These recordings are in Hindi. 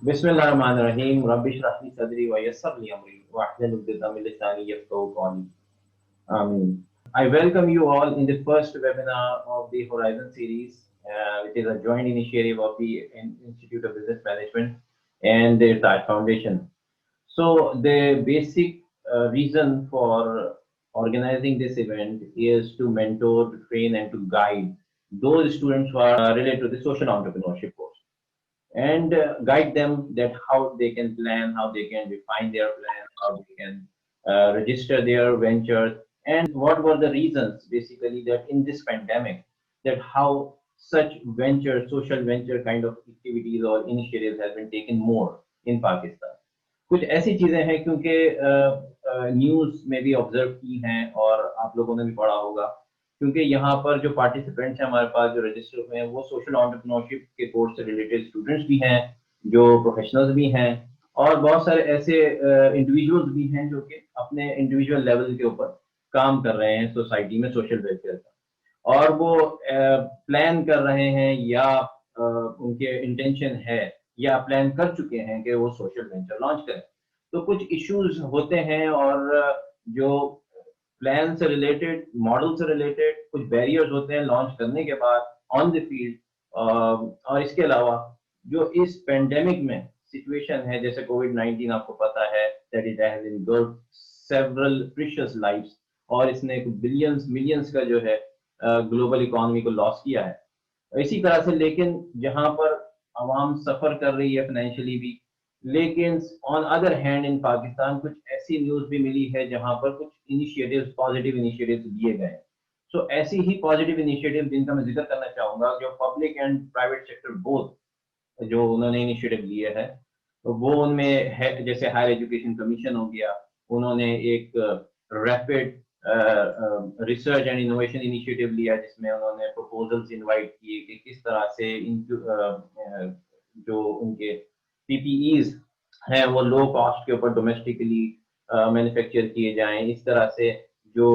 बिस्मिल्लाहिर्रहमानिर्रहीम रब्बिश रह ली सदरी व यस्सिर ली अमरी वाहलुल उक़दतम मिन लिसानी यफ़क़हू क़ौली आमीन. I welcome you all in the first webinar of the Horizon series, which is a joint initiative of the Institute of Business Management and the Taj Foundation. So the basic reason for organizing this event is to mentor, to train, and to guide those students who are related to the social entrepreneurship course, and guide them that how they can plan, how they can define their plan, how they can register their ventures, and what were the reasons basically that in this pandemic, that how such venture, social venture kind of activities or initiatives have been taken more in Pakistan. कुछ ऐसी चीजें हैं क्योंकि न्यूज में भी ऑब्जर्व की हैं और आप लोगों ने भी पढ़ा होगा, क्योंकि यहाँ पर जो पार्टिसिपेंट्स हैं हमारे पास जो रजिस्टर हुए हैं वो सोशल एंटरप्रेन्योरशिप के कोर्स से रिलेटेड स्टूडेंट्स भी हैं, जो प्रोफेशनल्स भी हैं, और बहुत सारे ऐसे इंडिविजुअल्स भी हैं जो कि अपने इंडिविजुअल लेवल के ऊपर काम कर रहे हैं सोसाइटी में सोशल वेलफेयर का, और वो प्लान कर रहे हैं या उनके इंटेंशन है या प्लान कर चुके हैं कि वो सोशल वेंचर लॉन्च करें. तो कुछ इश्यूज होते हैं और जो प्लान से रिलेटेड, मॉडल से रिलेटेड कुछ बैरियर्स होते हैं लॉन्च करने के बाद ऑन द फील्ड. और इसके अलावा जो इस पेंडेमिक में सिचुएशन है, जैसे कोविड-19 आपको पता है that it has इनगल्फ्ड several precious lives, और इसने बिलियंस मिलियंस का जो है ग्लोबल इकोनॉमी को लॉस किया है. इसी तरह से लेकिन जहां पर आवाम सफर कर रही है फाइनेंशियली भी, लेकिन on other hand in Pakistan कुछ ऐसी न्यूज भी मिली है जहां पर कुछ इनिशिएटिव्स, पॉजिटिव इनिशिएटिव्स लिए गए. सो ऐसी ही पॉजिटिव इनिशिएटिव जिनका मैं जिक्र करना चाहूंगा, जो public and private sector both जो उन्होंने इनिशिएटिव लिए है, तो वो उनमें है जैसे हायर एजुकेशन कमीशन हो गया, उन्होंने एक rapid research and innovation initiative लिया जिसमें उन्होंने प्रपोजल्स इनवाइट किए कि किस तरह से जो उनके पीपीईज हैं वो लो कॉस्ट के ऊपर डोमेस्टिकली मैन्युफैक्चर किए जाएं. इस तरह से जो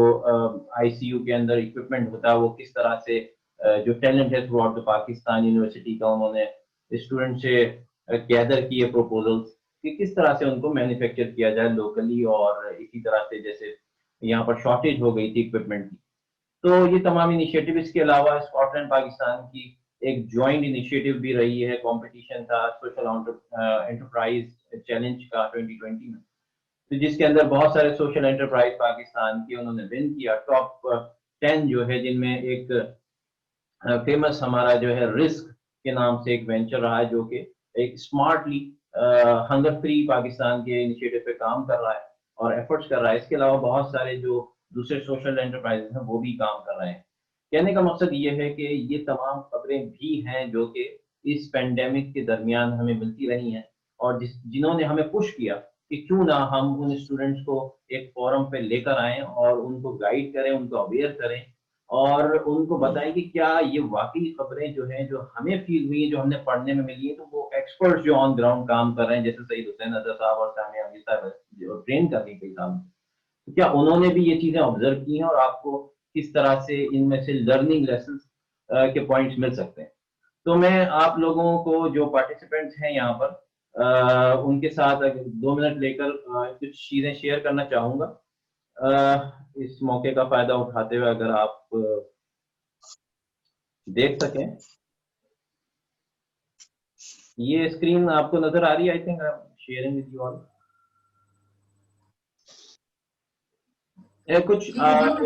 आईसीयू के अंदर इक्विपमेंट होता है वो किस तरह से जो टैलेंट है through out the Pakistan university का, उन्होंने स्टूडेंट से गैदर किए प्रपोजल्स कि किस तरह से उनको मैन्युफैक्चर किया जाए लोकली. और इसी तरह से जैसे यहाँ पर शॉर्टेज हो गई थी इक्विपमेंट की, तो ये तमाम इनिशिएटिव. इसके अलावा स्कॉटलैंड पाकिस्तान की एक ज्वाइंट इनिशिएटिव भी रही है, कंपटीशन था सोशल एंटरप्राइज चैलेंज का 2020 में, तो जिसके अंदर बहुत सारे सोशल एंटरप्राइज पाकिस्तान के उन्होंने विन किया. टॉप 10 जो है, जिनमें एक फेमस हमारा जो है रिस्क के नाम से एक वेंचर रहा है जो कि एक स्मार्टली हंगर फ्री पाकिस्तान के इनिशिएटिव पे काम कर रहा है और एफर्ट्स कर रहा है. इसके अलावा बहुत सारे जो दूसरे सोशल एंटरप्राइजेस हैं वो भी काम कर रहे हैं. कहने का मकसद ये है कि ये तमाम खबरें भी हैं जो कि इस पेंडेमिक के दरमियान हमें मिलती रही हैं, और जिन्होंने हमें पुश किया कि क्यों ना हम उन स्टूडेंट्स को एक फोरम पे लेकर आएं और उनको गाइड करें, उनको अवेयर करें और उनको बताएं कि क्या ये वाकई खबरें जो हैं, जो हमें फील हुई है, जो हमने पढ़ने में मिली है, तो वो एक्सपर्ट्स जो ऑन ग्राउंड काम कर रहे हैं जैसे सईद हुसैन अजहर साहब और सानिया अमीर साहब जो ट्रेन कर रही कई साल, तो क्या उन्होंने भी ये चीजें ऑब्जर्व की हैं और आपको किस तरह से इनमें से लर्निंग लेसन के पॉइंट्स मिल सकते हैं. तो मैं आप लोगों को जो पार्टिसिपेंट्स हैं यहाँ पर उनके साथ 2 मिनट लेकर कुछ चीजें शेयर करना चाहूंगा. इस मौके का फायदा उठाते हुए अगर आप देख सकें, ये स्क्रीन आपको नजर आ रही है. I think I am sharing with you all. कुछ हाँ,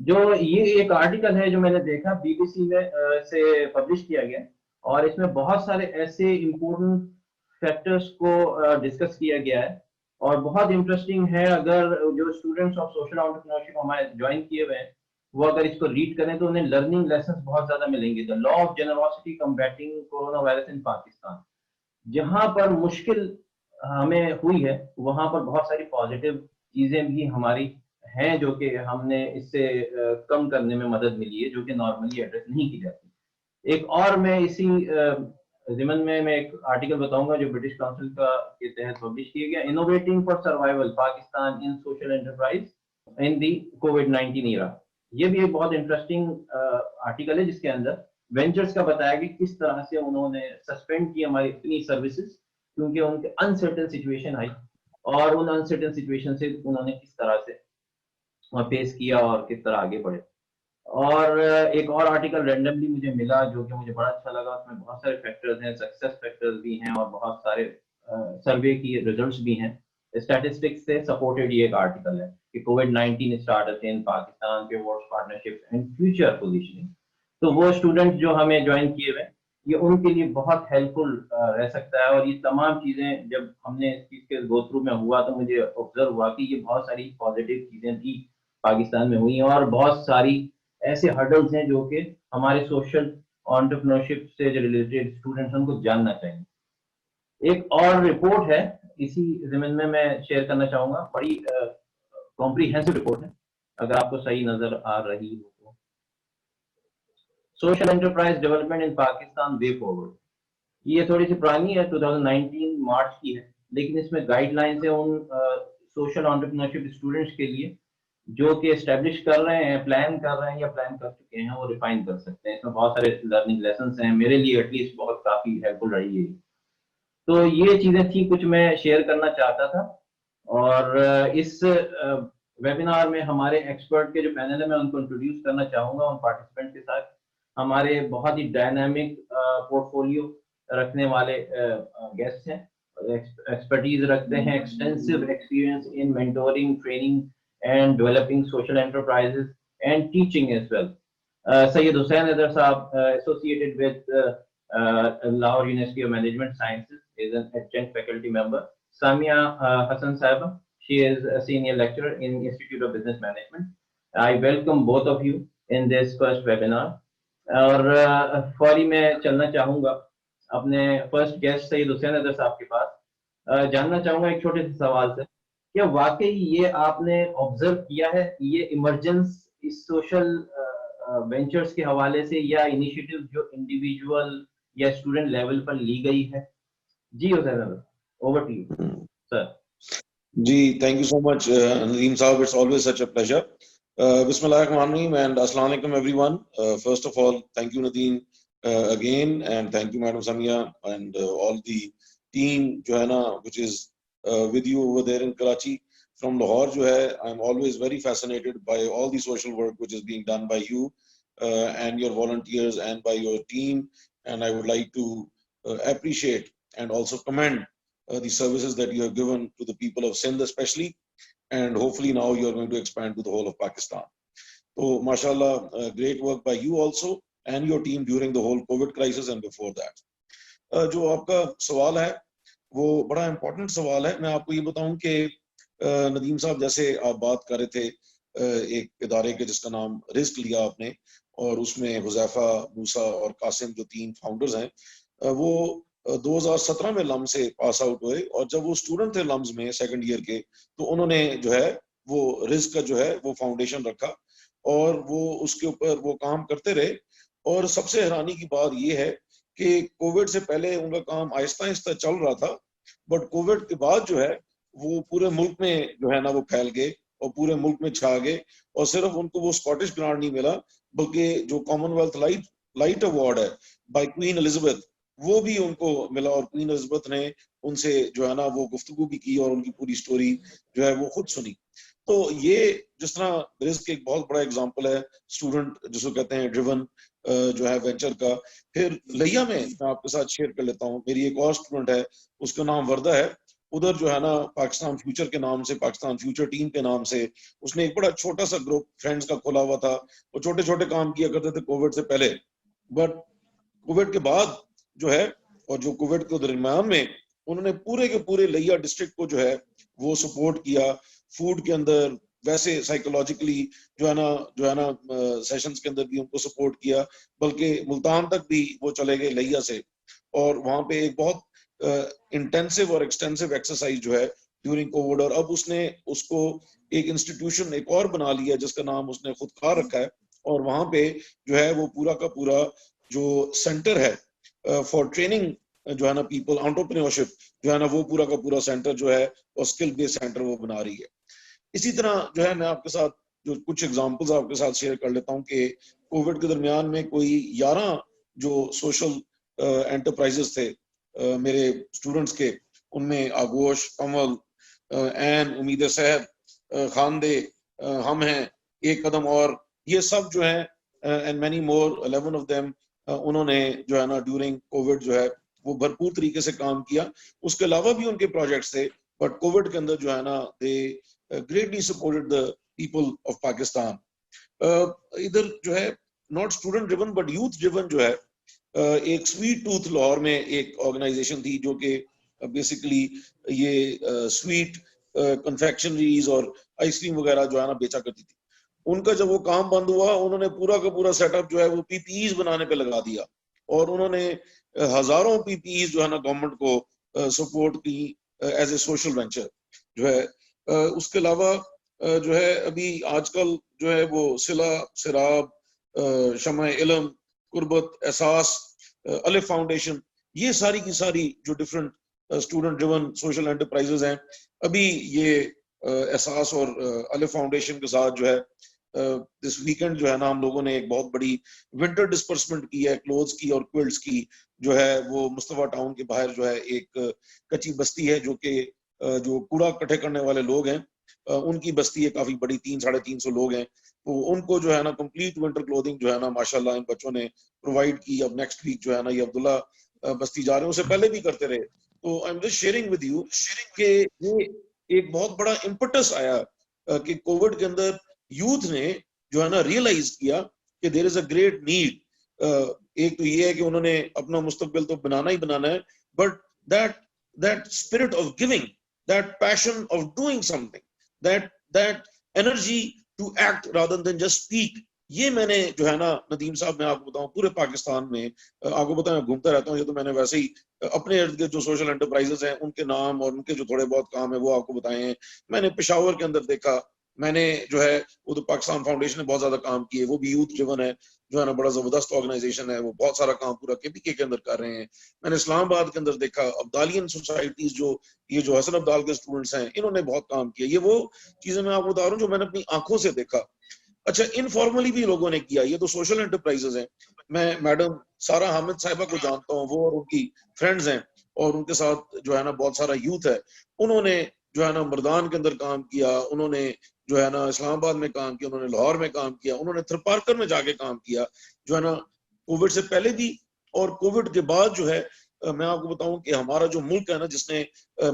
जो ये एक आर्टिकल है जो मैंने देखा बीबीसी में से पब्लिश किया गया, और इसमें बहुत सारे ऐसे इम्पोर्टेंट फैक्टर्स को डिस्कस किया गया है और बहुत इंटरेस्टिंग है. अगर जो स्टूडेंट्स ऑफ सोशल एंटरप्रेन्योरशिप हमारे ज्वाइन किए हुए हैं वो अगर इसको रीड करें तो उन्हें लर्निंग लेसन्स बहुत ज्यादा मिलेंगे. The law of generosity combating corona virus in Pakistan, जहां पर मुश्किल हमें हुई है वहां पर बहुत सारी पॉजिटिव चीजें भी हमारी हैं जो कि हमने इससे कम करने में मदद मिली है, जो कि नॉर्मली एड्रेस नहीं की जाती. एक और मैं इसी जिमन में मैं एक आर्टिकल बताऊंगा जो ब्रिटिश काउंसिल का के तहत पब्लिश किया गया, innovating for survival Pakistan in social enterprise in the कोविड-19 ईरा. ये भी एक बहुत इंटरेस्टिंग आर्टिकल है जिसके अंदर वेंचर्स का बताया कि किस तरह से उन्होंने सस्पेंड की हमारी इतनी सर्विसेज, क्योंकि उनके अनसर्टेन सिचुएशन आई, और उन अनसर्टेन सिचुएशन से उन्होंने किस तरह से फेस किया और किस तरह आगे बढ़े। और एक और आर्टिकल रैंडमली मुझे मिला जो कि मुझे बड़ा अच्छा लगा। उसमें बहुत सारे फैक्टर्स हैं, सक्सेस फैक्टर्स भी हैं और बहुत सारे सर्वे की रिजल्ट्स भी हैं। स्टैटिस्टिक्स से सपोर्टेड ये एक आर्टिकल है कि कोविड-19 started in Pakistan towards partnerships and future positioning. तो वो स्टूडेंट जो हमें ज्वाइन किए हुए, ये उनके लिए बहुत हेल्पफुल रह सकता है। और ये तमाम चीजें जब हमने इस चीज के गो थ्रू में हुआ तो मुझे ऑब्जर्व हुआ कि ये बहुत सारी पॉजिटिव चीजें थी पाकिस्तान में हुई, और बहुत सारी ऐसे हर्डल्स हैं जो कि हमारे सोशल एंटरप्रेन्योरशिप से जो रिलेटेड स्टूडेंट्स हैं उनको जानना चाहिए। एक और रिपोर्ट है इसी ज़मीन में मैं शेयर करना चाहूंगा, बड़ी कॉम्प्रिहेंसिव रिपोर्ट है, अगर आपको सही नजर आ रही हो तो। Social enterprise development in Pakistan way forward, ये थोड़ी सी पुरानी है, 2019 मार्च की है, लेकिन इसमें गाइडलाइंस है उन सोशल एंटरप्रेन्योरशिप स्टूडेंट्स के लिए जो कि एस्टेब्लिश कर रहे हैं, प्लान कर रहे हैं या प्लान कर चुके हैं, वो रिफाइन कर सकते हैं। इसमें बहुत सारे लर्निंग लेसन हैं, मेरे लिए एटलीस्ट बहुत काफी हेल्पफुल रही है। तो ये चीजें थी कुछ मैं शेयर करना चाहता था। और इस वेबिनार में हमारे एक्सपर्ट के जो पैनल है मैं उनको इंट्रोड्यूस करना चाहूंगा उन पार्टिसिपेंट के साथ। हमारे बहुत ही डायनामिक पोर्टफोलियो रखने वाले गेस्ट हैं, एक्सपर्टीज रखते हैं, extensive experience in mentoring, training and developing social enterprises and teaching as well. Sayyid Hussain Adar Saab, associated with Lahore University of Management Sciences, is an adjunct faculty member. Samia Hassan Sahib, she is a senior lecturer in Institute of Business Management. I welcome both of you in this first webinar. और फौरी मैं चलना चाहूँगा अपने first guest Syed Hussain other साहब के पास। जानना चाहूँगा एक छोटे से सवाल से, क्या वाकई ये आपने ऑब्जर्व किया है ये इमरजेंस इस सोशल वेंचर्स के हवाले से या इनिशिएटिव जो इंडिविजुअल या स्टूडेंट लेवल पर ली गई है? जी हुसैन अदर, ओवर टू यू सर। जी, thank you so much, Nadeem Saab. It's always such a pleasure. Bismillahirrahmanirrahim and Assalamu alaikum everyone. First of all, thank you Nadeem again, and thank you Madam Samia and all the team जो है ना which is with you over there in Karachi. From Lahore जो है, I'm always very fascinated by all the social work which is being done by you and your volunteers and by your team, and I would like to appreciate and also commend the services that you have given to the people of Sindh especially, and hopefully now you are going to expand to the whole of Pakistan. So mashallah, great work by you also and your team during the whole COVID crisis and before that. जो आपका सवाल है वो बड़ा important सवाल है। मैं आपको ये बताऊं कि नदीम साहब जैसे आप बात कर रहे थे एक इदारे के जिसका नाम रिस्क लिया आपने, और उसमें हुज़ैफा, मूसा और कासिम जो 3 फाउंडर्स हैं वो 2017 में लम्स से पास आउट हुए, और जब वो स्टूडेंट थे लम्स में सेकंड ईयर के, तो उन्होंने जो है वो रिस्क का जो है वो फाउंडेशन रखा और वो उसके ऊपर वो काम करते रहे। और सबसे हैरानी की बात ये है कि कोविड से पहले उनका काम आहिस्ता आहिस्ता चल रहा था, बट कोविड के बाद जो है वो पूरे मुल्क में जो है ना वो फैल गए और पूरे मुल्क में छा गए। और सिर्फ उनको वो स्कॉटिश ग्रांट नहीं मिला, बल्कि जो कॉमनवेल्थ लाइट अवार्ड है बाय क्वीन एलिजाबेथ वो भी उनको मिला, और क्वीन एलिजाबेथ ने उनसे जो है ना वो गुफ्तगू भी की और उनकी पूरी स्टोरी जो है वो खुद सुनी। तो ये जिस तरह रिस्क एक बहुत बड़ा एग्जांपल है स्टूडेंट जिसको कहते हैं ड्रिवन जो है वेंचर का। फिर लिया में मैं आपके साथ शेयर कर लेता हूँ, मेरी एक और स्टूडेंट है उसका नाम वर्दा है, उधर जो है ना पाकिस्तान फ्यूचर के नाम से, पाकिस्तान फ्यूचर टीम के नाम से उसने एक बड़ा छोटा सा ग्रुप फ्रेंड्स का खोला हुआ था। वो छोटे छोटे काम किया करते थे कोविड से पहले, बट कोविड के बाद जो है और जो कोविड के दरमियान में उन्होंने पूरे के पूरे लिया डिस्ट्रिक्ट को जो है वो सपोर्ट किया, फूड के अंदर, वैसे साइकोलॉजिकली जो है ना सेशंस के अंदर भी उनको सपोर्ट किया, बल्कि मुल्तान तक भी वो चले गए लिया से, और वहां पे एक बहुत इंटेंसिव और एक्सटेंसिव एक्सरसाइज जो है ड्यूरिंग कोविड। और अब उसने उसको एक इंस्टीट्यूशन एक और बना लिया जिसका नाम उसने खुद का रखा है, और वहां पे जो है वो पूरा का पूरा जो सेंटर है फॉर ट्रेनिंग जो है ना पीपल एंटरप्रेन्योरशिप जो है ना वो पूरा का पूरा सेंटर जो है और स्किल बेस्ड सेंटर वो बना रही है। इसी तरह जो है मैं आपके साथ जो कुछ एग्जांपल्स आपके साथ शेयर कर लेता हूँ कि कोविड के दरमियान में कोई 11 जो सोशल एंटरप्राइजेस थे मेरे स्टूडेंट्स के, उनमें आगोश, कमल, एन, उम्मीद सहब, खानदे, हम हैं, एक कदम और, ये सब जो है and many more, 11 of them, उन्होंने जो है ना ड्यूरिंग कोविड जो है वो भरपूर तरीके से काम किया। उसके अलावा भी उनके प्रोजेक्ट्स थे, बट कोविड के अंदर जो है ना they greatly supported the people of Pakistan. इधर जो है not student driven but youth driven जो है, एक स्वीट टूथ लाहौर में एक ऑर्गेनाइजेशन थी जो कि बेसिकली ये स्वीट कन्फेक्शनरीज और आइसक्रीम वगैरह जो है ना बेचा करती थी। उनका जब वो काम बंद हुआ, उन्होंने पूरा का पूरा सेटअप जो है वो पीपीईज बनाने पे लगा दिया और उन्होंने हजारों पीपीईज जो है ना गवर्नमेंट को सपोर्ट की एज ए सोशल वेंचर जो है। उसके अलावा जो है अभी आजकल जो है वो सिला, सिराब, शम्मा इल्म, कुर्बत, एहसास, अलिफ फाउंडेशन, ये सारी की सारी जो different student driven social enterprises हैं, अभी ये एहसास और अलिफ फाउंडेशन के साथ जो है दिस वीकेंड जो है ना हम लोगों ने एक बहुत बड़ी विंटर डिस्पर्समेंट की है, क्लोथ्स की और क्विल्ट्स की, जो है वो मुस्तफा टाउन के बाहर जो है एक कच्ची बस्ती है जो कि जो कूड़ा इकट्ठे करने वाले लोग हैं, उनकी बस्ती है, काफी बड़ी, 300-350 लोग हैं, तो उनको जो है ना कंप्लीट विंटर क्लोथिंग जो है ना माशाल्लाह इन बच्चों ने प्रोवाइड की। अब नेक्स्ट वीक जो है ना ये अब्दुल्ला बस्ती जा रहे हैं, उससे पहले भी करते रहे। तो I am just sharing with you कि ये एक बहुत बड़ा इम्पटस आया कि कोविड के अंदर यूथ ने जो है ना रियलाइज किया कि there is a great need. एक तो ये है कि उन्होंने अपना मुस्तकबिल तो बनाना ही बनाना है, but that spirit of giving, that passion of doing something, that energy to act rather than just speak, ये मैंने जो है ना नदीम साहब, मैं आपको बताऊं पूरे पाकिस्तान में, आपको पता है घूमता रहता हूँ, ये तो मैंने वैसे ही अपने इर्द गिर्द जो सोशल एंटरप्राइजेस हैं उनके नाम और उनके जो थोड़े बहुत काम है वो आपको बताए हैं। मैंने पेशावर के अंदर देखा, मैंने जो है वो तो पाकिस्तान फाउंडेशन ने बहुत ज्यादा काम किए, वो भी यूथ ड्रिवन है, जो है ना बड़ा जबरदस्त ऑर्गेनाइजेशन है, वो बहुत सारा काम पूरा केपीके के अंदर कर रहे हैं। मैंने इस्लामाबाद के अंदर देखा, अब्दालियन सोसाइटीज जो ये जो हसन अब्दाल के स्टूडेंट्स हैं, इन्होंने बहुत काम किया। ये वो चीजें मैं आपको बता रहा हूँ जो मैंने अपनी आंखों से देखा। अच्छा, इनफॉर्मली भी लोगों ने किया, ये तो सोशल एंटरप्राइजेस हैं। मैं मैडम सारा हामिद साहिबा को जानता हूँ, वो और उनकी फ्रेंड्स हैं और उनके साथ जो है ना बहुत सारा यूथ है, उन्होंने जो है ना मर्दान के अंदर काम किया, उन्होंने जो है ना इस्लामाबाद में काम किया, उन्होंने लाहौर में काम किया, उन्होंने थरपारकर में जाके काम किया, जो है ना कोविड से पहले भी और कोविड के बाद जो है। मैं आपको बताऊं कि हमारा जो मुल्क है ना, जिसने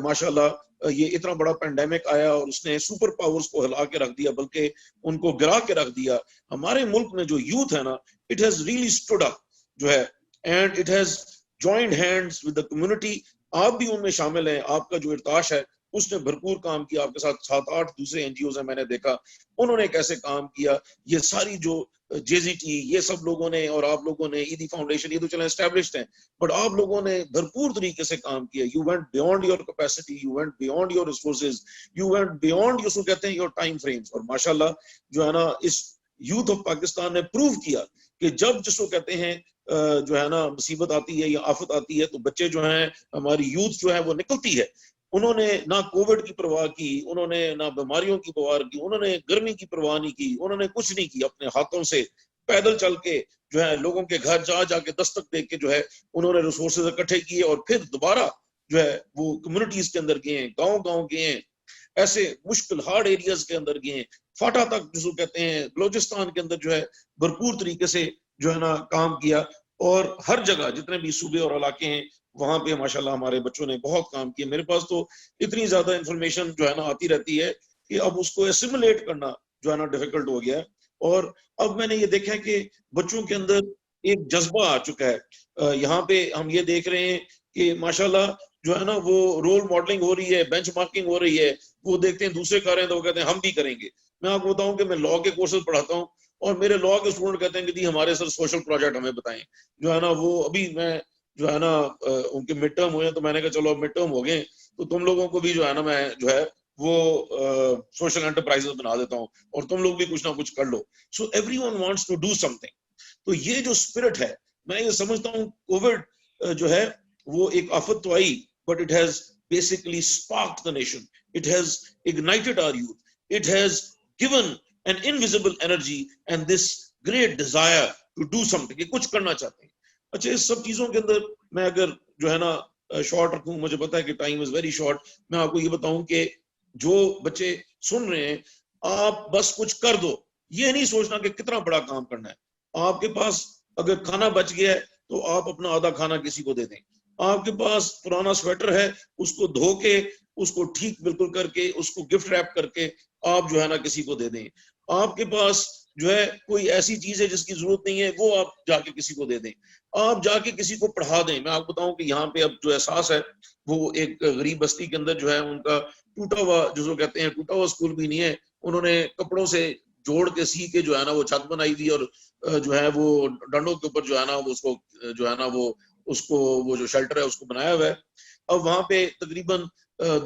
माशाल्लाह ये इतना बड़ा पेंडेमिक आया और उसने सुपर पावर्स को हिला के रख दिया, बल्कि उनको गिरा के रख दिया। हमारे मुल्क में जो यूथ है ना, it has really stood up जो है, and it has joined hands with the community. आप भी उनमें शामिल हैं, आपका जो इर्ताश है उसने भरपूर काम किया, आपके साथ 7-8 दूसरे एनजीओ हैं, मैंने देखा उन्होंने कैसे काम किया। ये सारी जो जेजीटी, ये सब लोगों ने और आप लोगों ने, ईदी फाउंडेशन, ये तो चले एस्टेब्लिश्ड हैं, बट आप लोगों ने भरपूर तरीके से काम किया। You went beyond your capacity, you went beyond your resources, you went beyond जिसको कहते हैं योर टाइम फ्रेम्स। और माशाल्लाह जो है ना इस यूथ ऑफ पाकिस्तान ने प्रूव किया कि जब जिसको कहते हैं जो है ना मुसीबत आती है या आफत आती है, तो बच्चे जो हैं, हमारी यूथ जो है वो निकलती है। उन्होंने ना कोविड की परवाह की, उन्होंने ना बीमारियों की परवाह की, उन्होंने गर्मी की परवाह नहीं की, उन्होंने कुछ नहीं की। अपने हाथों से पैदल चल के जो है लोगों के घर जा जाके दस्तक दे के जो है उन्होंने रिसोर्सेज इकट्ठे किए और फिर दोबारा जो है वो कम्युनिटीज के अंदर गए, गांव गए, ऐसे मुश्किल हार्ड एरियाज के अंदर गए, फाटा तक जिसको कहते हैं बलोचिस्तान के अंदर जो है भरपूर तरीके से जो है ना काम किया। और हर जगह जितने भी सूबे और इलाके हैं वहां पे माशाल्लाह हमारे बच्चों ने बहुत काम किया। मेरे पास तो इतनी ज्यादा इंफॉर्मेशन जो है ना आती रहती है कि अब उसको एसिमुलेट करना जो है ना डिफिकल्ट हो गया है। और अब मैंने ये देखा है कि बच्चों के अंदर एक जज्बा आ चुका है। यहाँ पे हम ये देख रहे हैं कि माशाल्लाह जो है ना वो रोल मॉडलिंग हो रही है, बेंचमार्किंग हो रही है। वो देखते हैं दूसरे कर रहे हैं तो वो कहते हैं हम भी करेंगे। मैं आपको बताऊं कि मैं लॉ के कोर्सेज पढ़ाता हूँ और मेरे लॉ के स्टूडेंट कहते हैं कि दी हमारे सर सोशल प्रोजेक्ट हमें बताएं। जो है ना वो अभी मैं जो है ना उनके मिड टर्म हुए तो मैंने कहा चलो मिड टर्म हो गए तो तुम लोगों को भी जो है ना मैं जो है वो सोशल एंटरप्राइजेस बना देता हूँ और तुम लोग भी कुछ ना कुछ कर लो। So everyone wants to do something. तो ये जो स्पिरिट है, मैं ये समझता हूँ कोविड जो है वो एक आफत तो आई, but it has basically sparked the nation. It has ignited our youth. It has given an invisible energy and this great desire to do something. ये कुछ करना चाहते हैं। अच्छा, इस सब चीजों के अंदर मैं अगर जो है ना शॉर्ट रखूं, मुझे पता है कि टाइम इज वेरी शॉर्ट, मैं आपको ये बताऊं कि जो बच्चे सुन रहे हैं, आप बस कुछ कर दो, ये नहीं सोचना कि कितना बड़ा काम करना है। आपके पास अगर खाना बच गया है तो आप अपना आधा खाना किसी को दे दें। आपके पास पुराना स्वेटर है, उसको धो के, उसको ठीक बिल्कुल करके, उसको गिफ्ट रैप करके आप जो है ना किसी को दे दें। आपके पास जो है कोई ऐसी चीज है जिसकी जरूरत नहीं है, वो आप जाके किसी को दे दें। आप जाके किसी को पढ़ा दें। मैं आपको बताऊं कि यहाँ पे अब जो एहसास है, वो एक गरीब बस्ती के अंदर जो है उनका टूटा हुआ, जो कहते हैं टूटा हुआ स्कूल भी नहीं है, उन्होंने कपड़ों से जोड़ के सी के जो है ना वो छत बनाई थी, और जो है वो डंडों के ऊपर जो है ना वो उसको जो है ना वो उसको वो जो शेल्टर है उसको बनाया हुआ है। अब वहां पे तकरीबन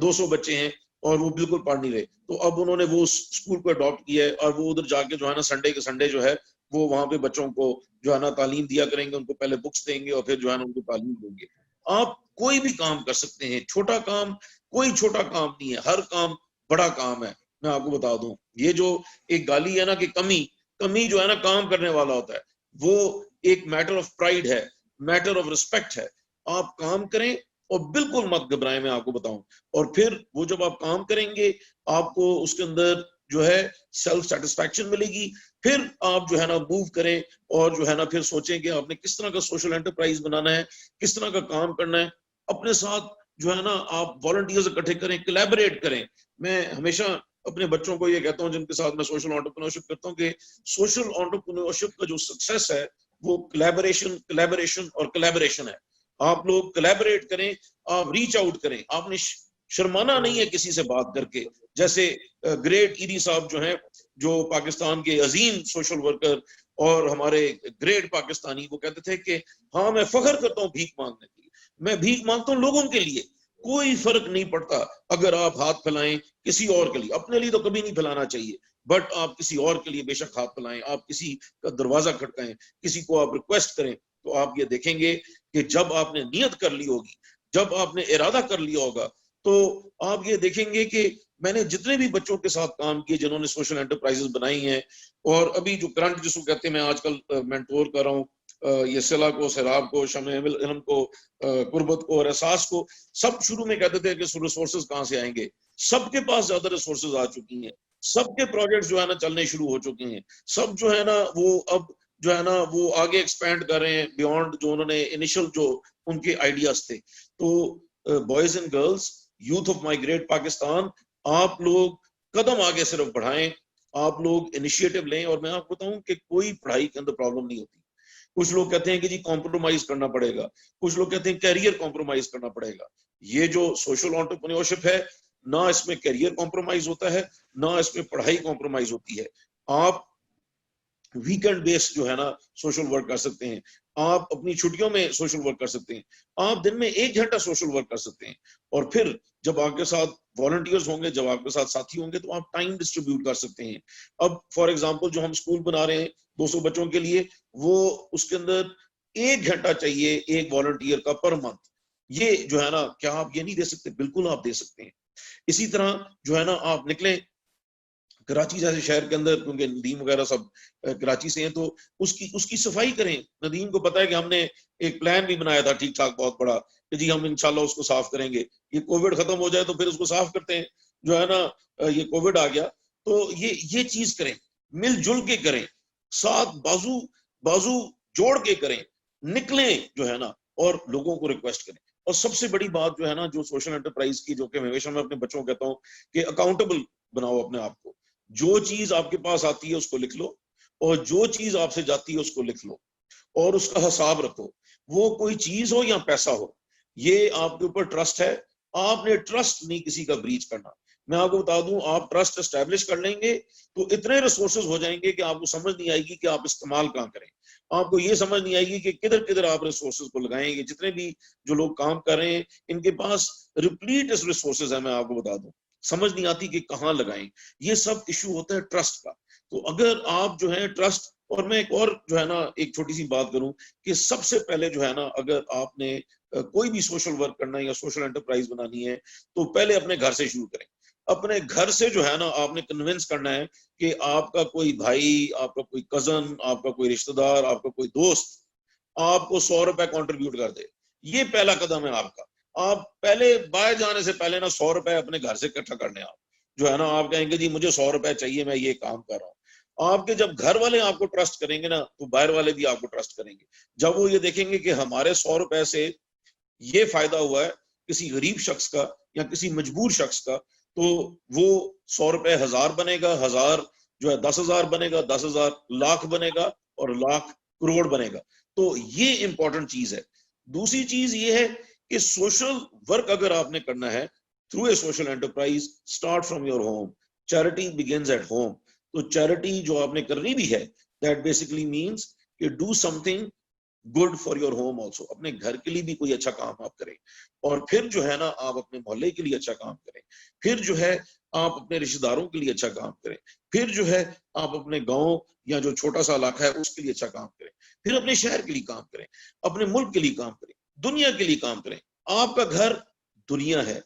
200 बच्चे हैं और वो बिल्कुल पढ़ नहीं रहे, तो अब उन्होंने वो स्कूल को अडॉप्ट किया है, और वो उधर जाके जो है ना संडे के संडे जो है वो वहां पे बच्चों को जो है ना तालीम दिया करेंगे, उनको पहले बुक्स देंगे और फिर जो है ना उनको तालीम देंगे। आप कोई भी काम कर सकते हैं, छोटा काम, कोई छोटा काम नहीं है, हर काम बड़ा काम है। मैं आपको बता दूं, ये जो एक गाली है ना कि कमी कमी जो है ना काम करने वाला होता है, वो एक मैटर ऑफ प्राइड है, मैटर ऑफ रिस्पेक्ट है। आप काम करें और बिल्कुल मत घबराएं, मैं आपको बताऊं। और फिर वो जब आप काम करेंगे, आपको उसके अंदर जो है सेल्फ सेटिस्फैक्शन मिलेगी। फिर आप जो है ना मूव करें और जो है ना फिर सोचें कि आपने किस तरह का सोशल एंटरप्राइज बनाना है, किस तरह का काम करना है। अपने साथ जो है ना आप वॉलंटियर्स इकट्ठे करें, कोलैबोरेट करें। मैं हमेशा अपने बच्चों को ये कहता हूं जिनके साथ मैं सोशल एंटरप्रेन्योरशिप करता हूं, कि सोशल एंटरप्रेन्योरशिप का जो सक्सेस है वो कोलैबोरेशन कोलैबोरेशन और कोलैबोरेशन है। आप लोग कोलैबोरेट करें, आप रीच आउट करें, आपने शर्माना नहीं है किसी से बात करके। जैसे ग्रेट ईरी साहब जो हैं, जो पाकिस्तान के अजीम सोशल वर्कर और हमारे ग्रेट पाकिस्तानी, वो कहते थे कि हाँ मैं फख्र करता हूँ भीख मांगने के लिए, मैं भीख मांगता हूँ लोगों के लिए, कोई फर्क नहीं पड़ता अगर आप हाथ फैलाएं किसी और के लिए। अपने लिए तो कभी नहीं फैलाना चाहिए, बट आप किसी और के लिए बेशक हाथ फैलाएं, आप किसी का दरवाजा खटकाएं, किसी को आप रिक्वेस्ट करें, तो आप ये देखेंगे कि जब आपने नियत कर ली होगी, जब आपने इरादा कर लिया होगा, तो आप ये देखेंगे कि मैंने जितने भी बच्चों के साथ काम किए जिन्होंने सोशल एंटरप्राइजेस बनाई हैं, और अभी जो करंट जिसको कहते हैं, मैं आजकल मेंटोर कर रहा हूँ ये सिला को, सैराब को, शमे इल्म को, कुर्बत को और एहसास को। सब शुरू में कहते थे कि रिसोर्सेज कहाँ से आएंगे, सबके पास ज्यादा रिसोर्सेज आ चुकी हैं, सबके प्रोजेक्ट्स जो है ना चलने शुरू हो चुके हैं, सब जो है ना वो अब जो है ना वो आगे एक्सपैंड कर रहे हैं बियॉन्ड जो उन्होंने इनिशियल जो उनके आइडियाज थे। तो boys and girls, youth of my great Pakistan, आप लोग कदम आगे सिर्फ बढ़ाएं, आप लोग इनिशिएटिव लें। और मैं आपको बताऊं कि कोई पढ़ाई के अंदर प्रॉब्लम नहीं होती। कुछ लोग कहते हैं कि जी कॉम्प्रोमाइज करना पड़ेगा, कुछ लोग कहते हैं कैरियर कॉम्प्रोमाइज करना पड़ेगा। ये जो सोशल एंटरप्रेन्योरशिप है, ना इसमें कैरियर कॉम्प्रोमाइज होता है, ना इसमें पढ़ाई कॉम्प्रोमाइज होती है। आप वीकेंड बेस्ड जो है ना सोशल वर्क कर सकते हैं, आप अपनी छुट्टियों में सोशल वर्क कर सकते हैं, आप दिन में 1 घंटा सोशल वर्क कर सकते हैं। और फिर जब आपके साथ वॉलंटियर्स होंगे, जब आपके साथ साथी होंगे, तो आप टाइम डिस्ट्रीब्यूट कर सकते हैं। अब फॉर एग्जांपल जो हम स्कूल बना रहे हैं 200 बच्चों के लिए, वो उसके अंदर 1 घंटा चाहिए एक वॉलंटियर का पर मंथ। ये जो है ना, क्या आप ये नहीं दे सकते? बिल्कुल आप दे सकते हैं। इसी तरह जो है ना आप निकलें कराची जैसे शहर के अंदर, क्योंकि नदीम वगैरह सब कराची से हैं, तो उसकी सफाई करें। नदीम को पता है कि हमने एक प्लान भी बनाया था ठीक ठाक बहुत बड़ा, कि जी हम इंशाल्लाह उसको साफ करेंगे, ये कोविड खत्म हो जाए तो फिर उसको साफ करते हैं। जो है ना ये कोविड आ गया, तो ये चीज करें, मिलजुल के करें, साथ बाजू बाजू जोड़ के करें, निकलें जो है ना, और लोगों को रिक्वेस्ट करें। और सबसे बड़ी बात जो है ना, जो सोशल एंटरप्राइज की, जो कि हमेशा मैं अपने बच्चों को कहता हूँ कि अकाउंटेबल बनाओ अपने आप को। जो चीज आपके पास आती है उसको लिख लो, और जो चीज आपसे जाती है उसको लिख लो, और उसका हिसाब रखो। वो कोई चीज हो या पैसा हो, ये आपके ऊपर ट्रस्ट है। आपने ट्रस्ट नहीं किसी का ब्रीच करना। मैं आपको बता दूं, आप ट्रस्ट एस्टेब्लिश कर लेंगे तो इतने रिसोर्सेज हो जाएंगे कि आपको समझ नहीं आएगी कि आप इस्तेमाल कहाँ करें। आपको ये समझ नहीं आएगी कि किधर किधर आप रिसोर्सेज को लगाएंगे। जितने भी जो लोग काम कर रहे हैं, इनके पास रिप्लीट रिसोर्सेज है, मैं आपको बता दूं, समझ नहीं आती कि कहाँ लगाएं। ये सब इशू होता है ट्रस्ट का। तो अगर आप जो है ट्रस्ट, और मैं एक और जो है ना एक छोटी सी बात करूं, कि सबसे पहले जो है ना, अगर आपने कोई भी सोशल वर्क करना है या सोशल एंटरप्राइज बनानी है, तो पहले अपने घर से शुरू करें। अपने घर से जो है ना आपने कन्विंस करना है कि आपका कोई भाई, आपका कोई कजन, आपका कोई रिश्तेदार, आपका कोई दोस्त आपको 100 रुपए कंट्रीब्यूट कर दे। ये पहला कदम है आपका। आप पहले बाहर जाने से पहले ना 100 रुपए अपने घर से इकट्ठा करने, आप जो है ना, आप कहेंगे जी मुझे 100 रुपए चाहिए, मैं ये काम कर रहा हूँ। आपके जब घर वाले आपको ट्रस्ट करेंगे ना, तो बाहर वाले भी आपको ट्रस्ट करेंगे। जब वो ये देखेंगे कि हमारे 100 रुपए से ये फायदा हुआ है किसी गरीब शख्स का या किसी मजबूर शख्स का, तो वो 100 रुपए 1000 बनेगा, 1000 जो है 10,000 बनेगा, 10,000 लाख बनेगा, और लाख करोड़ बनेगा। तो ये इंपॉर्टेंट चीज है। दूसरी चीज ये है कि सोशल वर्क अगर आपने करना है through a social enterprise, start from your home. Charity begins at home. तो चैरिटी जो आपने करनी भी है, दैट बेसिकली मीन्स कि do something good for your home also. अपने घर के लिए भी कोई अच्छा काम आप करें, और फिर जो है ना आप अपने मोहल्ले के लिए अच्छा काम करें, फिर जो है आप अपने रिश्तेदारों के लिए अच्छा काम करें, फिर जो है आप अपने गांव या जो छोटा सा इलाका है उसके लिए अच्छा काम करें, फिर अपने शहर के लिए काम करें, अपने मुल्क के लिए काम करें, दुनिया के लिए काम करें। आपका घर दुनिया है,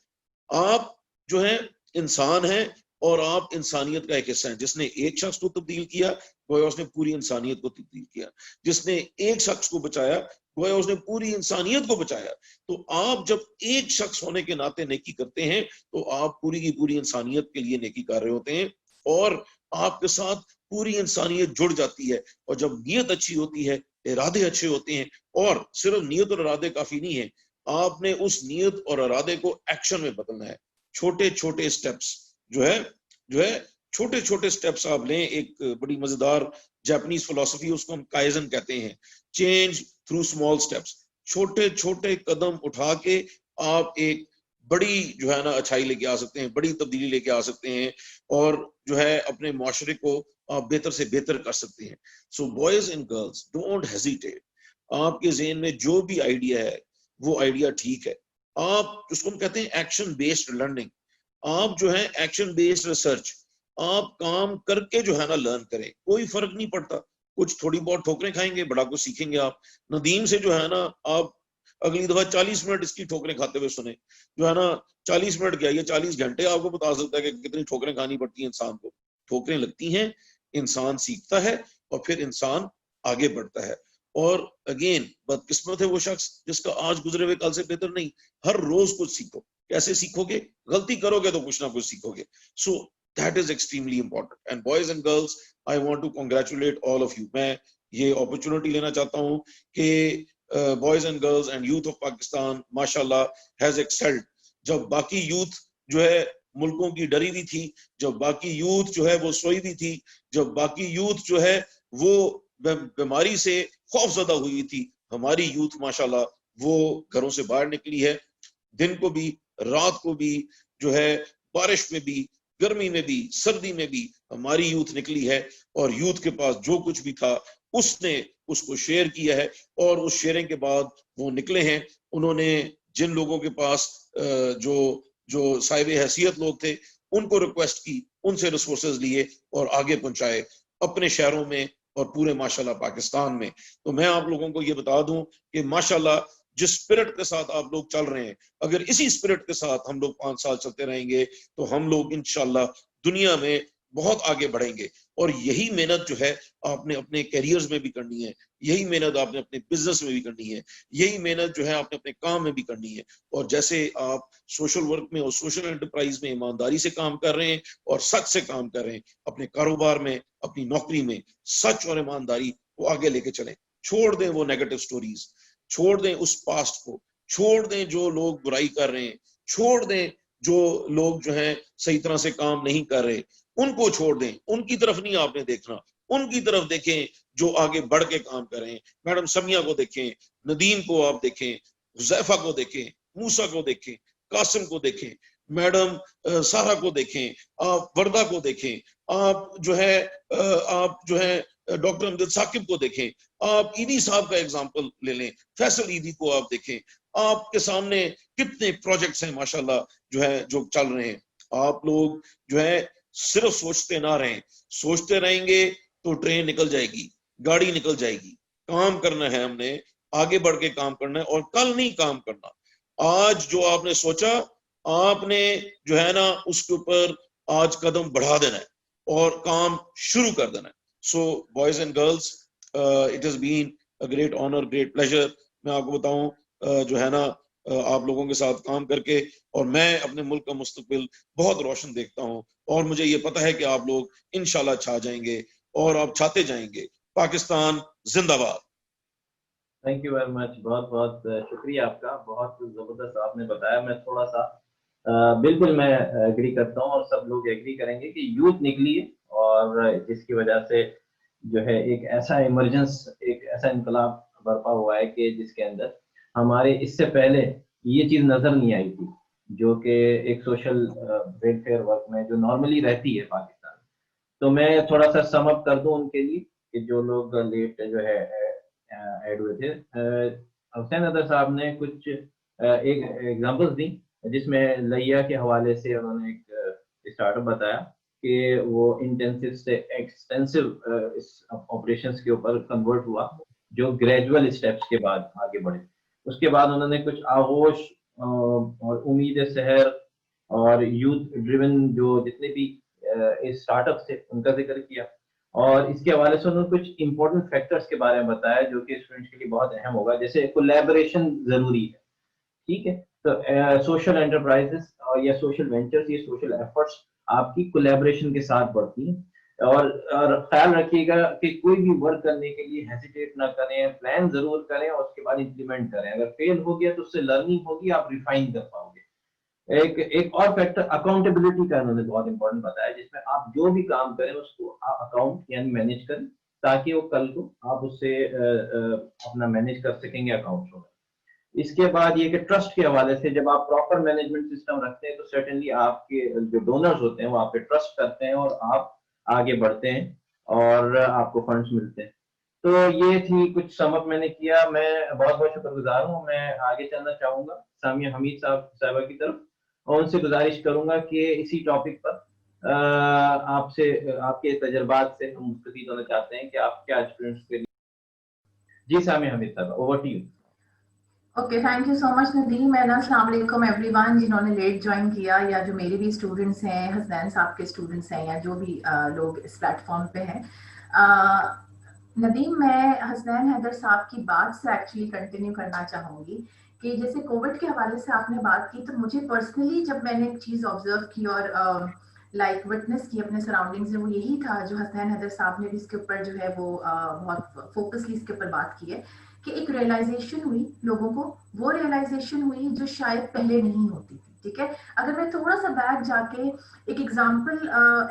आप जो है इंसान है, और आप इंसानियत का एक हिस्सा है। जिसने एक शख्स को तब्दील किया, गोया उसने पूरी इंसानियत को तब्दील किया। जिसने एक शख्स को बचाया, गोया उसने पूरी इंसानियत को बचाया। तो आप जब एक शख्स होने के नाते नेकी करते हैं, तो आप पूरी की पूरी इंसानियत के लिए नेकी कर रहे होते हैं, और आपके साथ पूरी इंसानियत जुड़ जाती है। और जब नीयत अच्छी होती है, इरादे अच्छे होते हैं, और सिर्फ नीयत और इरादे काफी नहीं है, आपने उस नीयत और इरादे को एक्शन में बदलना है। छोटे छोटे स्टेप्स जो है छोटे छोटे स्टेप्स आप लें। एक बड़ी मजेदार जापानीज फिलॉसफी, उसको हम काइजन कहते हैं, चेंज थ्रू स्मॉल स्टेप्स। छोटे छोटे कदम उठा के आप एक बड़ी जो है ना अच्छाई लेके आ सकते हैं, बड़ी तब्दीली लेके आ सकते हैं, और जो है अपने मुआशरे को आप बेहतर से बेहतर कर सकते हैं। सो boys and girls, don't hesitate. आपके ज़हन में जो भी आइडिया है वो आइडिया ठीक है। आप उसको हम कहते हैं एक्शन बेस्ड लर्निंग। आप जो है एक्शन बेस्ड रिसर्च, आप काम करके जो है ना लर्न करें। कोई फर्क नहीं पड़ता, कुछ थोड़ी बहुत ठोकरें खाएंगे, बड़ा कुछ सीखेंगे आप। नदीम से जो है ना आप अगली दफा 40 मिनट इसकी ठोकरें खाते हुए सुने, जो है ना 40 मिनट क्या, ये 40 घंटे आपको बता सकता है कि कितनी ठोकरें खानी पड़ती हैं इंसान को। ठोकरें लगती हैं, इंसान सीखता है, और फिर इंसान आगे बढ़ता है। और अगेन बदकिस्मत है वो शख्स जिसका आज गुजरे हुए कल से बेहतर नहीं। हर रोज कुछ सीखो। कैसे सीखोगे? गलती करोगे तो कुछ ना कुछ सीखोगे। So that is extremely important. And boys and girls, I want to congratulate all of you. मैं ये अपॉर्चुनिटी लेना चाहता हूं कि boys and girls and youth of Pakistan माशाल्लाह हैज एक्सेल्ड। जब बाकी यूथ जो है मुल्कों की डरी हुई थी, जब बाकी यूथ जो है वो सोई हुई थी, जब बाकी यूथ जो है वो बीमारी से खौफजदा हुई थी, हमारी यूथ माशाल्लाह वो घरों से बाहर निकली है। दिन को भी, रात को भी, जो है बारिश में भी, गर्मी में भी, सर्दी में भी हमारी यूथ निकली है। और यूथ के पास जो कुछ भी था उसने उसको शेयर किया है, और उस शेयरिंग के बाद वो निकले हैं। उन्होंने जिन लोगों के पास जो जो साहिब हैसियत लोग थे उनको रिक्वेस्ट की, उनसे रिसोर्सेज लिए और आगे पहुंचाए अपने शहरों में और पूरे माशाल्लाह पाकिस्तान में। तो मैं आप लोगों को ये बता दूं कि माशाल्लाह जिस स्पिरिट के साथ आप लोग चल रहे हैं, अगर इसी स्पिरिट के साथ हम लोग 5 साल चलते रहेंगे तो हम लोग इंशाल्लाह दुनिया में बहुत आगे बढ़ेंगे। और यही मेहनत जो है आपने अपने कैरियर्स में भी करनी है, यही मेहनत आपने अपने बिजनेस में भी करनी है, यही मेहनत जो है आपने अपने काम में भी करनी है। और जैसे आप सोशल वर्क में और सोशल एंटरप्राइज में ईमानदारी से काम कर रहे हैं और सच से काम कर रहे हैं, अपने कारोबार में, अपनी नौकरी में सच और ईमानदारी को आगे लेके चलें। छोड़ दें वो नेगेटिव स्टोरीज, छोड़ दें उस पास्ट को, छोड़ दें जो लोग बुराई कर रहे हैं, छोड़ दें जो लोग जो है सही तरह से काम नहीं कर रहे, उनको छोड़ दें। उनकी तरफ नहीं आपने देखना, उनकी तरफ देखें जो आगे बढ़ के काम कर रहे हैं। मैडम समिया को देखें, नदीम को आप देखें, हुजैफा को देखें, मूसा को देखें, कासिम को देखें, मैडम सारा को देखें, आप वर्दा को देखें, आप जो है डॉक्टर अमजद साकिब को देखें, आप ईदी साहब का एग्जांपल ले लें, फैसल ईदी को आप देखें। आपके सामने कितने प्रोजेक्ट्स हैं माशाल्लाह जो है जो चल रहे हैं। आप लोग जो है सिर्फ सोचते ना रहें, सोचते रहेंगे तो ट्रेन निकल जाएगी, गाड़ी निकल जाएगी। काम करना है हमने, आगे बढ़ के काम करना है, और कल नहीं काम करना। आज जो आपने सोचा आपने जो है ना उसके ऊपर आज कदम बढ़ा देना है और काम शुरू कर देना है। So boys and girls, it has been great honour, great pleasure. मैं आपको बताऊं जो है ना आप लोगों के साथ काम करके, और मैं अपने मुल्क का मुस्तकबिल बहुत रोशन देखता हूं, और मुझे ये पता है कि आप लोग इंशाल्लाह छा जाएंगे और आप छाते जाएंगे। पाकिस्तान जिंदाबाद। थैंक यू वेरी मच, बहुत बहुत शुक्रिया आपका, बहुत जबरदस्त आपने बताया। मैं थोड़ा सा बिल्कुल मैं एग्री करता हूँ और सब लोग एग्री करेंगे कि यूथ निकली है, और जिसकी वजह से जो है एक ऐसा इमरजेंस, एक ऐसा इनकलाब बर्पा हुआ है कि जिसके अंदर हमारे इससे पहले ये चीज़ नज़र नहीं आई थी, जो कि एक सोशल वेलफेयर वर्क में जो नॉर्मली रहती है पाकिस्तान में। तो मैं थोड़ा सा सम अप कर दूं उनके लिए कि जो लोग लेट जो है ऐड हुए थे। हुसैन अदर साहब ने कुछ एक एग्जांपल्स दी, जिसमें लैया के हवाले से उन्होंने एक स्टार्टअप बताया कि वो इंटेंसिव से एक्सटेंसिव ऑपरेशंस के ऊपर कन्वर्ट हुआ, जो ग्रेजुअल स्टेप्स के बाद आगे बढ़े। उसके बाद उन्होंने कुछ आगोश और उम्मीद शहर और यूथ ड्रिवन जो जितने भी इस स्टार्टअप से उनका जिक्र किया, और इसके हवाले से उन्होंने कुछ इंपॉर्टेंट फैक्टर्स के बारे में बताया जो कि स्टूडेंट्स के लिए बहुत अहम होगा, जैसे कोलैबोरेशन जरूरी है। ठीक है, तो सोशल एंटरप्राइजेस और या सोशल वेंचर्स, ये सोशल एफर्ट्स आपकी कोलैबोरेशन के साथ बढ़ती हैं। और ख्याल रखिएगा कि कोई भी वर्क करने के लिए हेजिटेट ना करें, प्लान जरूर करें और उसके बाद इम्प्लीमेंट करें। अगर फेल हो गया तो उससे लर्निंग होगी, आप रिफाइन कर पाओगे। एक एक और फैक्टर अकाउंटेबिलिटी का उन्होंने बहुत इंपॉर्टेंट बताया, जिसमें आप जो भी काम करें उसको अकाउंट यानी मैनेज करें, ताकि वो कल को आप उससे अपना मैनेज कर सकेंगे अकाउंट्स में। इसके बाद ये कि ट्रस्ट के हवाले से जब आप प्रॉपर मैनेजमेंट सिस्टम रखते हैं तो सर्टेनली आपके जो डोनर्स होते हैं वो आप पे ट्रस्ट करते हैं और आप आगे बढ़ते हैं और आपको फंड्स मिलते हैं। तो ये थी कुछ समअप मैंने किया। मैं बहुत बहुत शुक्रगुजार हूँ। मैं आगे चलना चाहूंगा सामिया हमीद साहबा की तरफ, और उनसे गुजारिश करूंगा कि इसी टॉपिक पर आपसे आपके तजर्बात से हम मुस्तफीद होना चाहते हैं कि आप क्या स्टूडेंट्स के लिए। जी सामिया हमीद साहबा, over to you. Okay, thank you so much Nadeem and अस्सलाम वालेकुम एवरीवन जिन्होंने लेट ज्वाइन किया, या जो मेरे भी स्टूडेंट्स हैं, हसनैन साहब के स्टूडेंट्स हैं, या जो भी लोग इस प्लेटफॉर्म पे हैं। नदीम, मैं हसनैन हैदर साहब की बात से एक्चुअली कंटिन्यू करना चाहूँगी कि जैसे कोविड के हवाले से आपने बात की, तो मुझे पर्सनली जब मैंने एक चीज़ ऑब्जर्व की और लाइक विटनेस की अपने सराउंडिंग्स में, वो यही था जो हसनैन हैदर साहब ने भी इसके ऊपर जो है वो बहुत फोकसली इसके ऊपर बात की है कि एक रियलाइजेशन हुई लोगों को, वो रियलाइजेशन हुई जो शायद पहले नहीं होती थी। ठीक है, अगर मैं थोड़ा सा बैक जाके एक एग्जांपल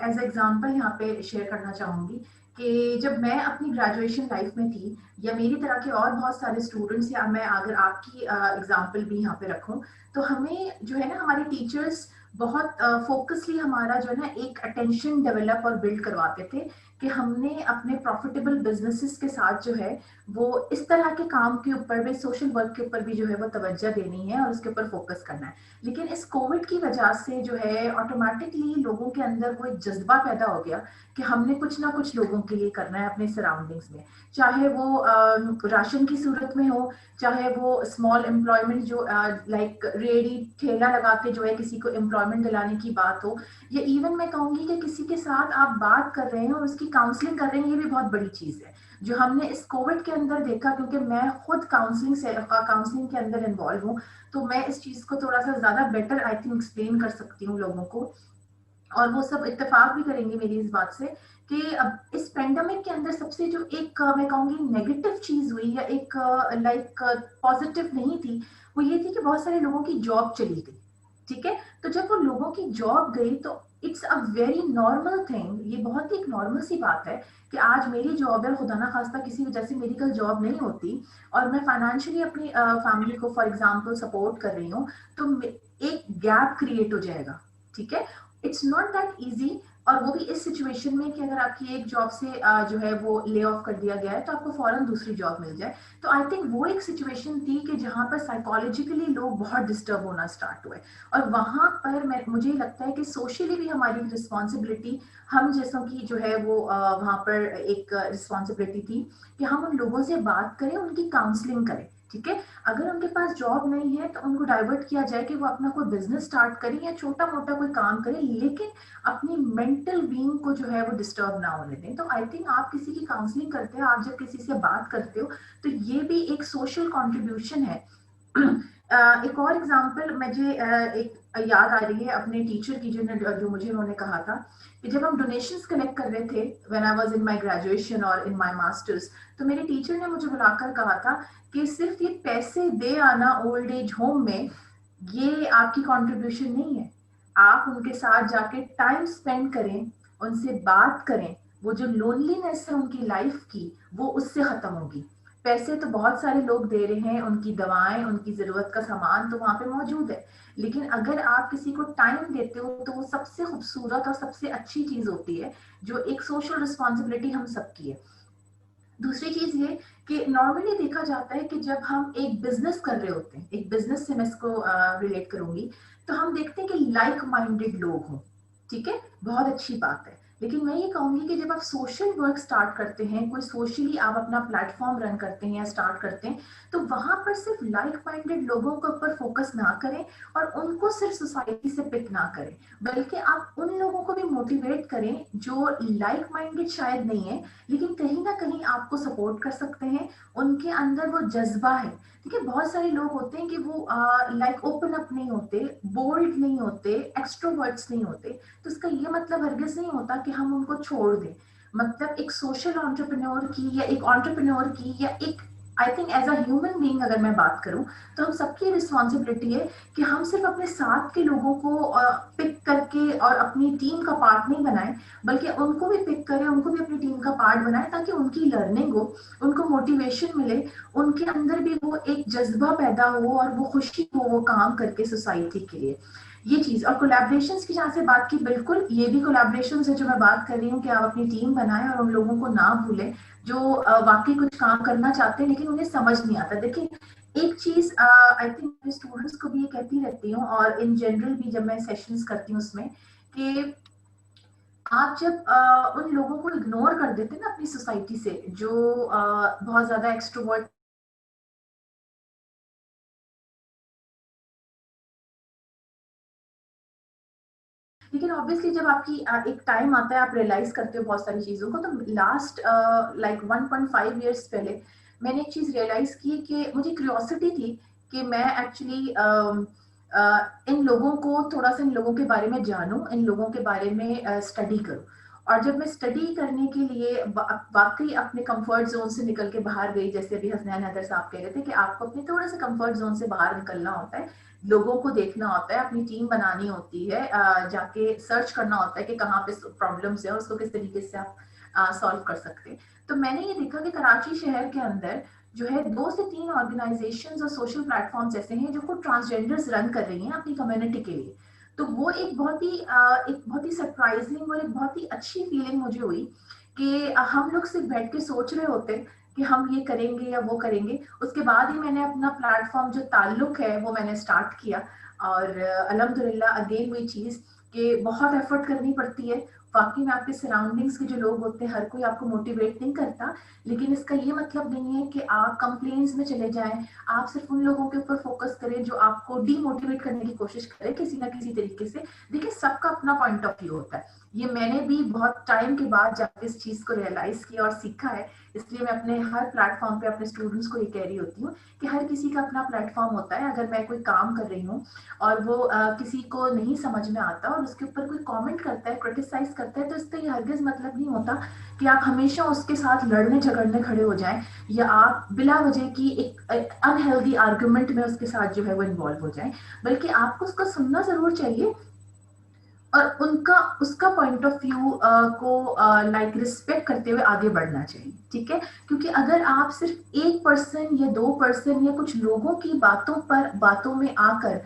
एज एग्जांपल यहाँ पे शेयर करना चाहूंगी कि जब मैं अपनी ग्रेजुएशन लाइफ में थी, या मेरी तरह के और बहुत सारे स्टूडेंट्स, या मैं अगर आपकी एग्जांपल भी यहाँ पे रखूं, तो हमें जो है ना हमारे टीचर्स बहुत फोकसली हमारा जो है ना एक अटेंशन डेवलप और बिल्ड करवाते थे कि हमने अपने प्रॉफिटेबल बिजनेसेस के साथ जो है वो इस तरह के काम के ऊपर भी, सोशल वर्क के ऊपर भी जो है वो तवज्जो देनी है और उसके ऊपर फोकस करना है। लेकिन इस कोविड की वजह से जो है ऑटोमेटिकली लोगों के अंदर वो एक जज्बा पैदा हो गया कि हमने कुछ ना कुछ लोगों के लिए करना है अपने सराउंडिंग्स में, चाहे वो राशन की सूरत में हो, चाहे वो स्मॉल एम्प्लॉयमेंट जो लाइक रेडी ठेला लगा के जो है किसी को एम्प्लॉयमेंट दिलाने की बात हो, या इवन मैं कहूंगी कि किसी के साथ आप बात कर रहे हैं और उसकी काउंसलिंग कर रहे हैं। ये भी बहुत बड़ी चीज है जो हमने इस कोविड के अंदर देखा, क्योंकि मैं खुद काउंसलिंग के अंदर इन्वॉल्व हूँ, तो मैं इस चीज को थोड़ा सा ज्यादा बेटर आई थिंक एक्सप्लेन कर सकती हूँ लोगों को, और वो सब इत्तेफाक भी करेंगे मेरी इस बात से कि अब इस पेंडेमिक के अंदर सबसे जो एक मैं कहूंगी नेगेटिव चीज हुई, या एक लाइक पॉजिटिव नहीं थी, वो ये थी कि बहुत सारे लोगों की जॉब चली गई। ठीक है, तो जब वो लोगों की जॉब गई तो it's a very normal thing, ये बहुत ही एक नॉर्मल सी बात है कि आज मेरी जॉब है, खुदा ना खास्ता किसी वजह से मेरी कल जॉब नहीं होती और मैं फाइनेंशियली अपनी फैमिली को फॉर एग्जांपल सपोर्ट कर रही हूँ, तो एक गैप क्रिएट हो जाएगा। ठीक है, इट्स नॉट दैट इजी, और वो भी इस सिचुएशन में कि अगर आपकी एक जॉब से जो है वो ले ऑफ कर दिया गया है तो आपको फौरन दूसरी जॉब मिल जाए। तो आई थिंक वो एक सिचुएशन थी कि जहां पर साइकोलॉजिकली लोग बहुत डिस्टर्ब होना स्टार्ट हुए, और वहां पर मुझे लगता है कि सोशली भी हमारी रिस्पॉन्सिबिलिटी, हम जैसों की जो है वो वहां पर एक रिस्पॉन्सिबिलिटी थी कि हम उन लोगों से बात करें, उनकी काउंसलिंग करें। ठीक है। अगर उनके पास जॉब नहीं है तो उनको डाइवर्ट किया जाए कि वो अपना कोई बिजनेस स्टार्ट करें या छोटा मोटा कोई काम करें, लेकिन अपनी मेंटल बीइंग को जो है वो डिस्टर्ब ना होने दें। तो आई थिंक आप किसी की काउंसलिंग करते हो, आप जब किसी से बात करते हो तो ये भी एक सोशल कंट्रीब्यूशन है। एक और एग्जांपल मुझे एक याद आ रही है अपने टीचर की, जो मुझे उन्होंने कहा था कि जब हम डोनेशंस कलेक्ट कर रहे थे when I was in my graduation और इन माय मास्टर्स, तो मेरे टीचर ने मुझे बुलाकर कहा था कि सिर्फ ये पैसे दे आना ओल्ड एज होम में, ये आपकी कंट्रीब्यूशन नहीं है। आप उनके साथ जाके टाइम स्पेंड करें, उनसे बात करें, वो जो लोनलीनेस है उनकी लाइफ की वो उससे खत्म होगी। पैसे तो बहुत सारे लोग दे रहे हैं, उनकी दवाएं, उनकी जरूरत का सामान तो वहां पे मौजूद है, लेकिन अगर आप किसी को टाइम देते हो तो वो सबसे खूबसूरत और सबसे अच्छी चीज होती है, जो एक सोशल रिस्पॉन्सिबिलिटी हम सबकी है। दूसरी चीज ये कि नॉर्मली देखा जाता है कि जब हम एक बिजनेस कर रहे होते हैं, एक बिजनेस से मैं इसको रिलेट करूंगी, तो हम देखते हैं कि लाइक माइंडेड लोग हों, ठीक है, बहुत अच्छी बात है। लेकिन मैं ये कहूंगी कि जब आप सोशल वर्क स्टार्ट करते हैं, कोई सोशली आप अपना प्लेटफॉर्म रन करते हैं या स्टार्ट करते हैं, तो वहां पर सिर्फ लाइक माइंडेड लोगों के ऊपर फोकस ना करें और उनको सिर्फ सोसाइटी से पिक ना करें, बल्कि आप उन लोगों को भी मोटिवेट करें जो लाइक माइंडेड शायद नहीं है लेकिन कहीं ना कहीं आपको सपोर्ट कर सकते हैं। उनके अंदर वो जज्बा है, ठीक है। बहुत सारे लोग होते हैं कि वो लाइक ओपन अप नहीं होते, बोल्ड नहीं होते, एक्सट्रोवर्ट्स नहीं होते, तो इसका ये मतलब हरगिज नहीं होता कि हम उनको छोड़ दें। मतलब एक सोशल एंटरप्रेन्योर की या एक एंटरप्रेन्योर की या एक, I think as a human being अगर मैं बात करूं तो हम सबकी रिस्पॉन्सिबिलिटी है कि हम सिर्फ अपने साथ के लोगों को पिक करके और अपनी टीम का पार्ट नहीं बनाएं, बल्कि उनको भी पिक करें, उनको भी अपनी टीम का पार्ट बनाएं, ताकि उनकी लर्निंग हो, उनको मोटिवेशन मिले, उनके अंदर भी वो एक जज्बा पैदा हो और वो खुशी हो वो काम करके सोसाइटी के लिए। ये चीज। और कोलैबोरेशंस की जहाँ से बात की, बिल्कुल ये भी कोलैबोरेशंस है जो मैं बात कर रही हूँ कि आप अपनी टीम बनाएं और उन लोगों को ना भूलें जो वाकई कुछ काम करना चाहते हैं लेकिन उन्हें समझ नहीं आता। देखिए एक चीज आई थिंक मैं स्टूडेंट्स को भी ये कहती रहती हूँ और इन जनरल भी जब मैं सेशंस करती हूँ उसमें, कि आप जब उन लोगों को इग्नोर कर देते हैं ना अपनी सोसाइटी से जो बहुत ज्यादा एक्सट्रोवर्ट, लेकिन ऑब्वियसली जब आपकी एक टाइम आता है आप रियलाइज करते हो बहुत सारी चीजों को, तो लास्ट लाइक 1.5 इयर्स पहले मैंने एक चीज रियलाइज की कि मुझे क्यूरियोसिटी थी कि मैं एक्चुअली इन लोगों को थोड़ा सा, इन लोगों के बारे में जानूं, इन लोगों के बारे में स्टडी करूं। और जब मैं स्टडी करने के लिए वाकई अपने कंफर्ट जोन से निकल के बाहर गई, जैसे अभी हसनैन हैदर साहब कह रहे थे कि आपको अपने थोड़े से कंफर्ट जोन से बाहर निकलना होता है, लोगों को देखना होता है, अपनी टीम बनानी होती है, जाके सर्च करना होता है कि कहाँ पे प्रॉब्लम्स है और उसको किस तरीके से आप सॉल्व कर सकते हैं। तो मैंने ये देखा कि कराची शहर के अंदर जो है 2 से 3 ऑर्गेनाइजेशंस और सोशल प्लेटफॉर्म्स ऐसे हैं जो खुद ट्रांसजेंडर्स रन कर रही हैं अपनी कम्युनिटी के लिए। तो वो एक बहुत ही सरप्राइजिंग और एक बहुत ही अच्छी फीलिंग मुझे हुई कि हम लोग सिर्फ बैठ के सोच रहे होते कि हम ये करेंगे या वो करेंगे, उसके बाद ही मैंने अपना प्लेटफॉर्म जो ताल्लुक है वो मैंने स्टार्ट किया। और अल्हम्दुलिल्लाह अगेन वही चीज कि बहुत एफर्ट करनी पड़ती है। वाकई में आपके सराउंडिंग्स के जो लोग होते हैं हर कोई आपको मोटिवेट नहीं करता, लेकिन इसका ये मतलब नहीं है कि आप कंप्लेंट्स में चले जाएं। आप सिर्फ उन लोगों के ऊपर फोकस करें जो आपको डीमोटिवेट करने की कोशिश करें किसी ना किसी तरीके से। देखिए सबका अपना पॉइंट ऑफ व्यू होता है, ये मैंने भी बहुत टाइम के बाद जाके इस चीज को रियलाइज किया और सीखा है। इसलिए मैं अपने हर प्लेटफॉर्म पे अपने स्टूडेंट्स को ये कह रही होती हूँ कि हर किसी का अपना प्लेटफॉर्म होता है। अगर मैं कोई काम कर रही हूँ और वो किसी को नहीं समझ में आता और उसके ऊपर कोई कमेंट करता है, क्रिटिसाइज करता है, तो इसका ये हरगिज मतलब नहीं होता कि आप हमेशा उसके साथ लड़ने झगड़ने खड़े हो जाएं या आप बिला वजह की एक अनहेल्दी आर्गुमेंट में उसके साथ जो है वो इन्वॉल्व हो जाएं, बल्कि आपको उसका सुनना जरूर चाहिए और उसका पॉइंट ऑफ व्यू को लाइक रिस्पेक्ट करते हुए आगे बढ़ना चाहिए, ठीक है। क्योंकि अगर आप सिर्फ 1% या 2% या कुछ लोगों की बातों में आकर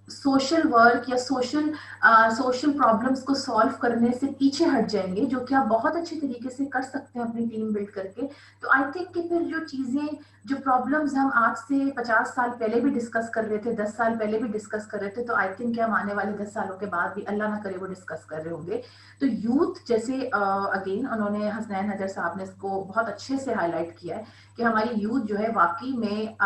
सोशल वर्क या सोशल प्रॉब्लम्स को सॉल्व करने से पीछे हट जाएंगे, जो कि आप बहुत अच्छे तरीके से कर सकते हैं अपनी टीम बिल्ड करके, तो आई थिंक कि फिर जो चीजें, जो प्रॉब्लम्स हम आज से 50 साल पहले भी डिस्कस कर रहे थे, 10 साल पहले भी डिस्कस कर रहे थे, तो आई थिंक कि हम आने वाले 10 सालों के बाद भी अल्लाह ना करे वो डिस्कस कर रहे होंगे। तो यूथ जैसे अगेन उन्होंने, हसनैन हैदर साहब ने इसको बहुत अच्छे से हाईलाइट किया है कि हमारी यूथ जो है वाकई में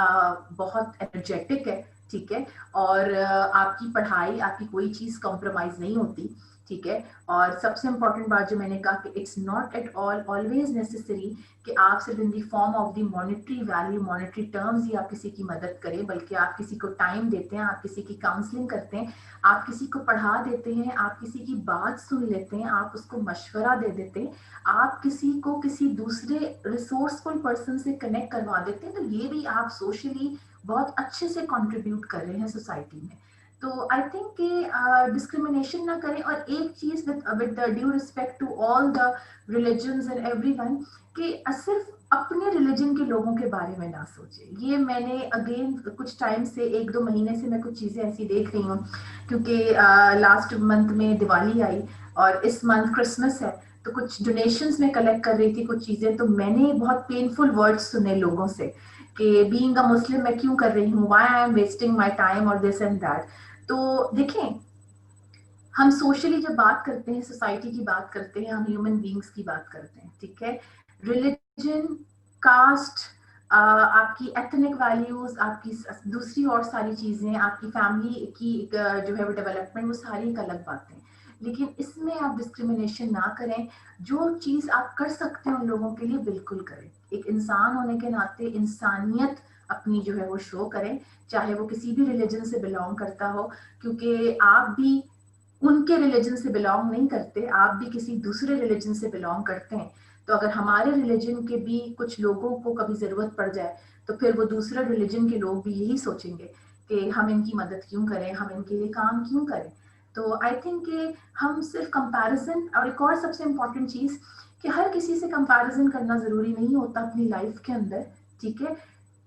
बहुत एनर्जेटिक है, ठीक है, और आपकी पढ़ाई, आपकी कोई चीज कॉम्प्रोमाइज नहीं होती, ठीक है। और सबसे इंपॉर्टेंट बात जो मैंने कहा कि it's not at all always necessary कि आप सिर्फ in the form of the monetary value, monetary terms ही आप किसी की मदद करें, बल्कि आप किसी को टाइम देते हैं, आप किसी की काउंसलिंग करते हैं, आप किसी को पढ़ा देते हैं, आप किसी की बात सुन लेते हैं, आप उसको मशवरा दे देते हैं, आप किसी को किसी दूसरे रिसोर्सफुल पर्सन से कनेक्ट करवा देते हैं, तो ये भी आप सोशली बहुत अच्छे से कंट्रीब्यूट कर रहे हैं सोसाइटी में। तो आई थिंक कि डिस्क्रिमिनेशन ना करें। और एक चीज with due respect to all the religions and everyone, कि सिर्फ अपने रिलीजन के लोगों के बारे में ना सोचे। ये मैंने अगेन कुछ टाइम से, 1-2 महीने से मैं कुछ चीजें ऐसी देख रही हूँ, क्योंकि लास्ट मंथ में दिवाली आई और इस मंथ क्रिसमस है, तो कुछ डोनेशंस में कलेक्ट कर रही थी कुछ चीजें, तो मैंने बहुत पेनफुल वर्ड्स सुने लोगों से कि बीइंग अ मुस्लिम मैं क्यों कर रही हूँ, why I am wasting my time और दिस एंड दैट। तो देखें, हम सोशली जब बात करते हैं, सोसाइटी की बात करते हैं, हम ह्यूमन बीइंग्स की बात करते हैं, ठीक है। रिलीजन, कास्ट, आपकी एथनिक वैल्यूज, आपकी दूसरी और सारी चीजें, आपकी फैमिली की जो है वो डेवलपमेंट, वो सारी एक अलग बातें हैं, लेकिन इसमें आप डिस्क्रिमिनेशन ना करें। जो चीज आप कर सकते हैं उन लोगों के लिए बिल्कुल करें। एक इंसान होने के नाते इंसानियत अपनी जो है वो शो करें, चाहे वो किसी भी रिलीजन से बिलोंग करता हो, क्योंकि आप भी उनके रिलीजन से बिलोंग नहीं करते, आप भी किसी दूसरे रिलीजन से बिलोंग करते हैं। तो अगर हमारे रिलीजन के भी कुछ लोगों को कभी जरूरत पड़ जाए, तो फिर वो दूसरे रिलीजन के लोग भी यही सोचेंगे कि हम इनकी मदद क्यों करें, हम इनके लिए काम क्यों करें। तो आई थिंक कि हम सिर्फ कंपैरिजन, और एक और सबसे इम्पोर्टेंट चीज कि हर किसी से कंपैरिजन करना जरूरी नहीं होता अपनी लाइफ के अंदर, ठीक है।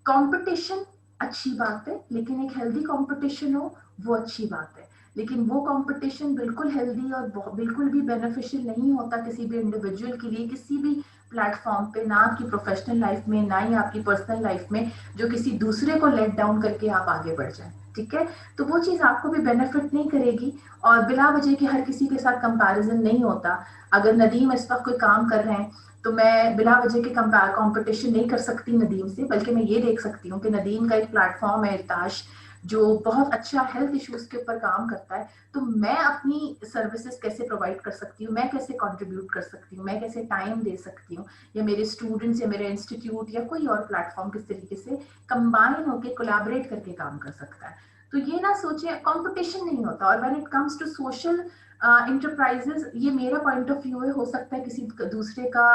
कंपटीशन अच्छी बात है, लेकिन एक हेल्दी कंपटीशन हो वो अच्छी बात है, लेकिन वो कंपटीशन बिल्कुल हेल्दी और बिल्कुल भी बेनिफिशियल नहीं होता किसी भी इंडिविजुअल के लिए, किसी भी प्लेटफॉर्म पे, ना आपकी प्रोफेशनल लाइफ में, ना ही आपकी पर्सनल लाइफ में, जो किसी दूसरे को लेट डाउन करके आप आगे बढ़ जाए, ठीक है। तो वो चीज आपको भी बेनिफिट नहीं करेगी, और बिला वजह के हर किसी के साथ कंपैरिजन नहीं होता। अगर नदीम इस वक्त कोई काम कर रहे हैं, तो मैं बिला वजह के कंपटीशन नहीं कर सकती नदीम से, बल्कि मैं ये देख सकती हूँ कि नदीम का एक प्लेटफॉर्म है इरताश, जो बहुत अच्छा हेल्थ इश्यूज के ऊपर काम करता है, तो मैं अपनी सर्विसेज कैसे प्रोवाइड कर सकती हूँ, मैं कैसे कंट्रीब्यूट कर सकती हूँ, मैं कैसे टाइम दे सकती हूँ, या मेरे स्टूडेंट्स या मेरे इंस्टीट्यूट या कोई और प्लेटफॉर्म किस तरीके से कंबाइन होकर कोलैबोरेट करके काम कर सकता है। तो ये ना सोचे, कंपटीशन नहीं होता। और when it comes to social enterprises, ये मेरा पॉइंट ऑफ व्यू है, हो सकता है किसी दूसरे का,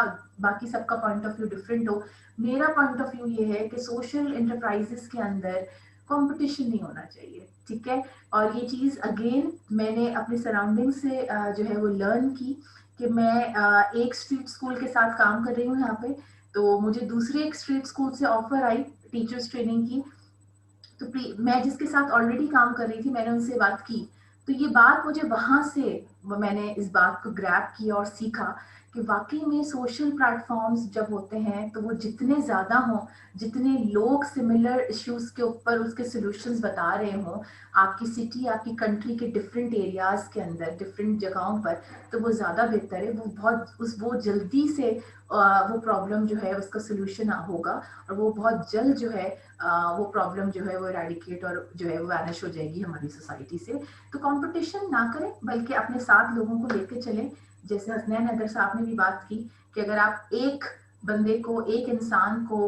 बाकी सबका पॉइंट ऑफ व्यू डिफरेंट हो। मेरा पॉइंट ऑफ व्यू ये है कि सोशल इंटरप्राइजेस के अंदर कंपटीशन नहीं होना चाहिए, ठीक है। और ये चीज अगेन मैंने अपने सराउंडिंग से जो है वो लर्न की, कि मैं एक स्ट्रीट स्कूल के साथ काम कर रही हूँ यहाँ पे, तो मुझे दूसरे एक स्ट्रीट स्कूल से ऑफर आई टीचर्स ट्रेनिंग की, तो मैं जिसके साथ ऑलरेडी काम कर रही थी, मैंने उनसे बात की, तो ये बात मुझे वहां से, मैंने इस बात को ग्रैब किया और सीखा कि वाकई में सोशल प्लेटफॉर्म्स जब होते हैं, तो वो जितने ज्यादा हों, जितने लोग सिमिलर इश्यूज के ऊपर उसके सॉल्यूशंस बता रहे हों, आपकी सिटी, आपकी कंट्री के डिफरेंट एरियाज के अंदर, डिफरेंट जगहों पर, तो वो ज्यादा बेहतर है। वो जल्दी से वो प्रॉब्लम जो है उसका सोल्यूशन होगा, और वो बहुत जल्द जो है वो प्रॉब्लम जो है वो एराडिकेट और जो है वो वैनिश हो जाएगी हमारी सोसाइटी से। तो कंपटीशन ना करें, बल्कि अपने साथ लोगों को लेके चलें। जैसे हसनैन हैदर साहब ने भी बात की कि अगर आप एक बंदे को, एक इंसान को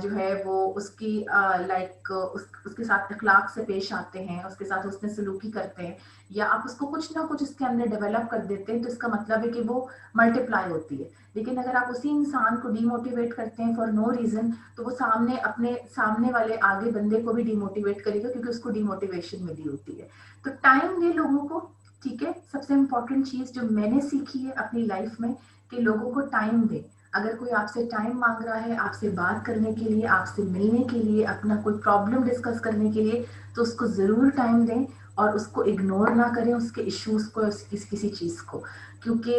जो है वो उसकी उसके साथ अखलाक से पेश आते हैं, उसके साथ उसने सलूकी करते हैं, या आप उसको कुछ ना कुछ इसके अंदर डेवलप कर देते हैं, तो इसका मतलब है कि वो मल्टीप्लाई होती है। लेकिन अगर आप उसी इंसान को डिमोटिवेट करते हैं फॉर नो रीजन, तो वो अपने सामने वाले आगे बंदे को भी डिमोटिवेट करेगा, क्योंकि उसको डिमोटिवेशन मिली होती है। तो टाइम दे लोगों को, ठीक है। सबसे इंपॉर्टेंट चीज जो मैंने सीखी है अपनी लाइफ में, कि लोगों को टाइम दे। अगर कोई आपसे टाइम मांग रहा है, आपसे बात करने के लिए, आपसे मिलने के लिए, अपना कोई प्रॉब्लम डिस्कस करने के लिए, तो उसको जरूर टाइम दें। और उसको इग्नोर ना करें, उसके इश्यूज को, किसी चीज को, क्योंकि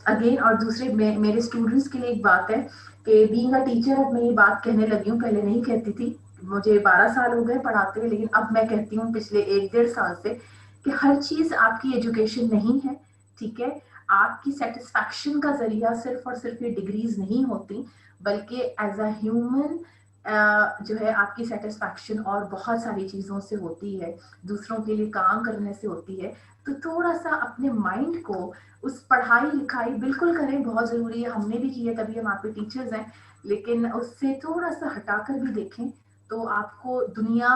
अगेन और दूसरे मेरे स्टूडेंट्स के लिए एक बात है कि बीइंग अ टीचर, अब मैं ये बात कहने लगी हूँ, पहले नहीं कहती थी, मुझे 12 साल हो गए पढ़ाते हुए, लेकिन अब मैं कहती हूँ पिछले 1-1.5 साल से कि हर चीज आपकी एजुकेशन नहीं है, ठीक है। आपकी सेटिस्फैक्शन का जरिया सिर्फ और सिर्फ ये डिग्रीज नहीं होती, बल्कि एज अ ह्यूमन जो है आपकी सेटिस्फैक्शन और बहुत सारी चीजों से होती है, दूसरों के लिए काम करने से होती है। तो थोड़ा सा अपने माइंड को, उस पढ़ाई लिखाई बिल्कुल करें, बहुत जरूरी है, हमने भी की है, तभी हम आपके टीचर्स हैं, लेकिन उससे थोड़ा सा हटाकर भी देखें तो आपको दुनिया,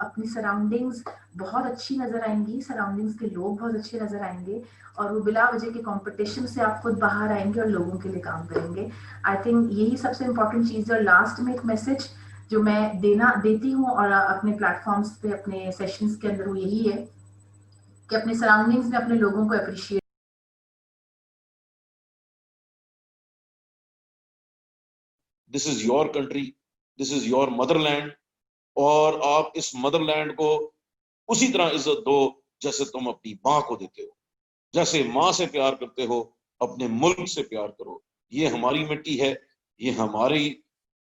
अपनी सराउंडिंग्स बहुत अच्छी नजर आएंगी, सराउंडिंग्स के लोग बहुत अच्छे नजर आएंगे, और वो बिला वजह के कंपटीशन से आप खुद बाहर आएंगे और लोगों के लिए काम करेंगे। आई थिंक यही सबसे इम्पोर्टेंट चीज है। और लास्ट में एक मैसेज जो मैं देती हूँ और अपने प्लेटफॉर्म्स पे, अपने सेशंस के अंदर, वो यही है कि अपने सराउंडिंग्स में अपने लोगों को appreciate. This is your country, this is your Motherland, और आप इस मदरलैंड को उसी तरह इज्जत दो जैसे तुम अपनी माँ को देते हो। जैसे माँ से प्यार करते हो, अपने मुल्क से प्यार करो। ये हमारी मिट्टी है, ये हमारी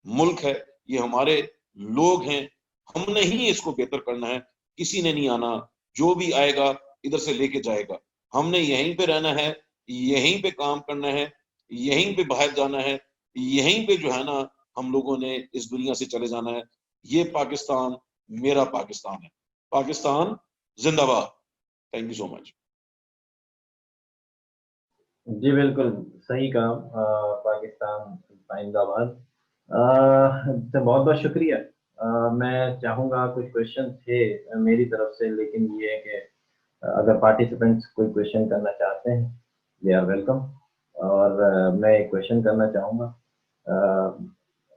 मुल्क है, ये हमारे लोग हैं। हमने ही इसको बेहतर करना है, किसी ने नहीं आना। जो भी आएगा इधर से लेके जाएगा। हमने यहीं पे रहना है, यहीं पे काम करना है, यहीं पे बाहर जाना है, यहीं पे जो है ना हम लोगों ने इस दुनिया से चले जाना है। ये पाकिस्तान मेरा पाकिस्तान है। पाकिस्तान जिंदाबाद। Thank you so much. जी बिल्कुल सही कहा, पाकिस्तान जिंदाबाद। तो बहुत बहुत शुक्रिया। मैं चाहूँगा, कुछ क्वेश्चन थे मेरी तरफ से, लेकिन ये है कि अगर पार्टिसिपेंट्स कोई क्वेश्चन करना चाहते हैं, दे आर वेलकम। और मैं एक क्वेश्चन करना चाहूँगा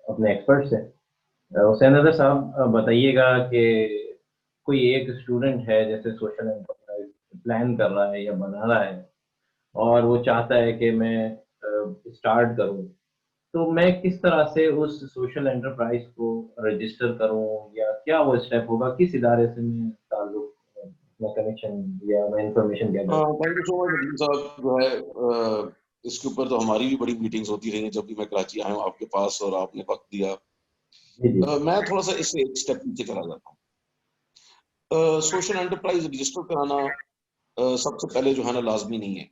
अपने एक्सपर्ट से। हुसैन अदर साहब, बताइएगा कि कोई एक स्टूडेंट है जैसे सोशल एंटरप्राइज प्लान कर रहा है या बना रहा है, और वो चाहता है कि मैं स्टार्ट करूं, तो मैं किस तरह से उस सोशल एंटरप्राइज को रजिस्टर करूं, या क्या वो स्टेप होगा, किस इदारे से मैं ताल्लुक, अपना कनेक्शन या मैं इंफॉर्मेशन गैदर करूं? Thank you so much Nadeem साहब। जो है इसके ऊपर तो हमारी भी बड़ी मीटिंग्स होती रही हैं जब भी मैं कराची आया हूँ आपके पास और आपने वक्त दिया। जी जी। मैं थोड़ा सा इससे एक स्टेप नीचे चला जाता हूँ। सोशल एंटरप्राइज रजिस्टर कराना सबसे पहले जो है ना लाजमी नहीं है।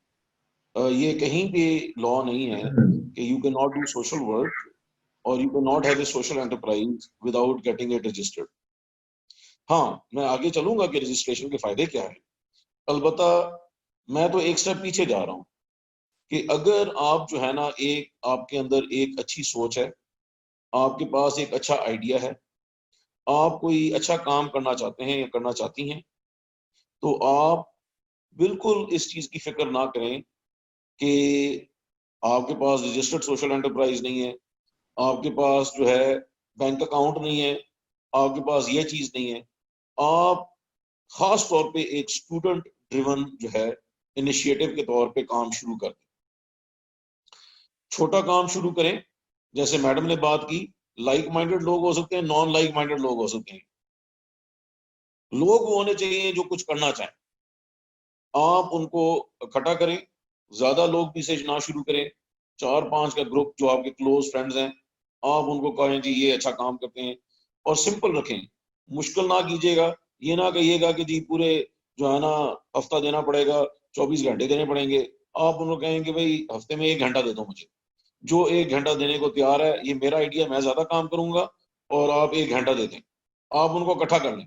ये कहीं भी लॉ नहीं है कि you can not do social work और you can not have a social enterprise without getting it registered. हाँ, मैं आगे चलूंगा कि रजिस्ट्रेशन के फायदे क्या है। अलबत्ता मैं तो एक स्टेप पीछे जा रहा हूँ कि अगर आप जो है ना, एक आपके अंदर एक अच्छी सोच है, आपके पास एक अच्छा आइडिया है, आप कोई अच्छा काम करना चाहते हैं या करना चाहती हैं, तो आप बिल्कुल इस चीज की फिक्र ना करें कि आपके पास रजिस्टर्ड सोशल एंटरप्राइज नहीं है, आपके पास जो है बैंक अकाउंट नहीं है, आपके पास ये चीज नहीं है। आप खास तौर पे एक स्टूडेंट ड्रिवन जो है इनिशिएटिव के तौर पे काम शुरू कर दें। छोटा काम शुरू करें। जैसे मैडम ने बात की, लाइक माइंडेड लोग हो सकते हैं, नॉन लाइक माइंडेड लोग हो सकते हैं। लोग वो होने चाहिए जो कुछ करना चाहें। आप उनको इकट्ठा करें, ज्यादा लोग मैसेज ना शुरू करें। 4-5 का ग्रुप जो आपके क्लोज फ्रेंड्स हैं, आप उनको कहें जी ये अच्छा काम करते हैं, और सिंपल रखें। मुश्किल ना कीजिएगा। ये ना कहिएगा कि जी पूरे जो है ना हफ्ता देना पड़ेगा, 24 घंटे देने पड़ेंगे। आप उनको कहेंगे भाई हफ्ते में 1 घंटा दे दो मुझे। जो 1 घंटा देने को तैयार है, ये मेरा आइडिया, मैं ज्यादा काम करूंगा और आप 1 घंटा दे दें। आप उनको इकट्ठा कर लें।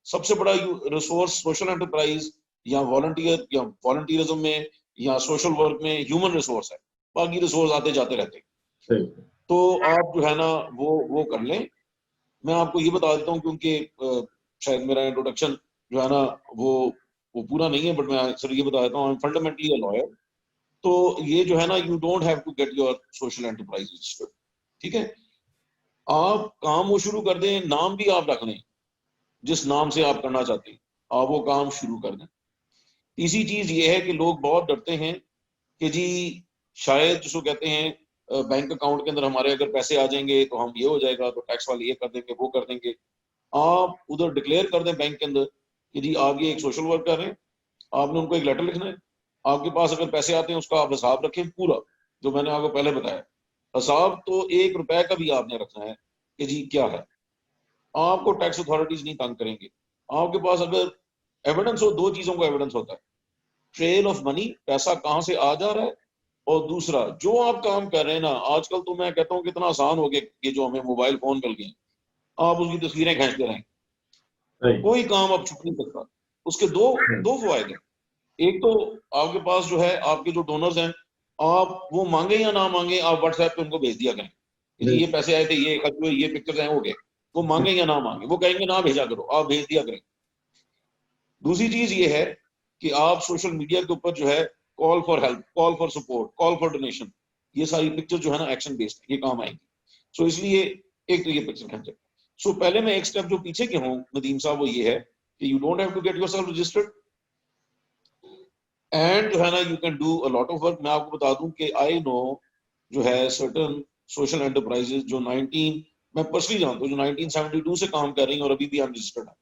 सबसे बड़ा रिसोर्स सोशल एंटरप्राइज या वॉलंटियर या वॉलंटियरिज्म में या सोशल वर्क में ह्यूमन रिसोर्स है। बाकी रिसोर्स आते जाते रहते हैं। सही। तो आप जो है ना वो कर लें। मैं आपको ये बता देता हूँ क्योंकि शायद मेरा इंट्रोडक्शन जो है ना वो पूरा नहीं है, बट मैं सर ये बता देता हूँ, फंडामेंटली अ लॉयर। तो ये जो है ना, you don't have to get your social enterprise registered. ठीक है, आप काम वो शुरू कर दें, नाम भी आप रख लें जिस नाम से आप करना चाहते हैं, आप वो काम शुरू कर दें। तीसरी चीज ये है कि लोग बहुत डरते हैं कि जी शायद जिसको कहते हैं बैंक अकाउंट के अंदर हमारे अगर पैसे आ जाएंगे तो हम ये हो जाएगा, तो टैक्स वाले ये कर देंगे, वो कर देंगे। आप उधर डिक्लेयर कर दें बैंक के अंदर कि जी आप ये एक सोशल वर्क कर रहे हैं, आपने उनको एक लेटर लिखना है, आपके पास अगर पैसे आते हैं उसका आप हिसाब रखें पूरा, जो मैंने आपको पहले बताया। हिसाब तो 1 रुपए का भी आपने रखना है कि जी क्या है। आपको टैक्स अथॉरिटीज नहीं तंग करेंगे। आपके पास अगर एविडेंस हो, 2 चीजों का एविडेंस होता है, ट्रेल ऑफ मनी, पैसा कहाँ से आ जा रहा है, और दूसरा जो आप काम कर रहे हैं ना, आजकल तो मैं कहता हूँ कितना आसान हो गया ये जो हमें मोबाइल फोन मिल गए, आप उसकी तस्वीरें खींचते रहें, Right. कोई काम अब छुप नहीं सकता। उसके दो दो फायदे, एक तो आपके पास जो है आपके जो डोनर्स हैं, आप वो मांगे या ना मांगे, आप व्हाट्सएप पे उनको भेज दिया करें कि जी ये पैसे आए थे, ये खर्च हुए, ये पिक्चर्स हैं, हो गए। वो मांगे या ना मांगे, वो कहेंगे ना भेजा करो, आप भेज दिया करें। दूसरी चीज ये है कि आप सोशल मीडिया के ऊपर जो है call for help, call for support, call for donation, ये सारी पिक्चर जो है ना एक्शन बेस्ड, ये काम आएंगी। सो इसलिए एक तो ये पिक्चर खींचे। सो पहले मैं एक स्टेप जो पीछे के हूँ नदीम साहब, वो ये है कि you don't have to get yourself registered, and जो है ना you can do a lot of work. मैं आपको बता दूं कि आई नो जो है सर्टन सोशल एंटरप्राइजेस जो 19, मैं पर्सनली जानता हूँ, जो 1972 से काम कर रही हैं और अभी भी अनरजिस्टर्ड है,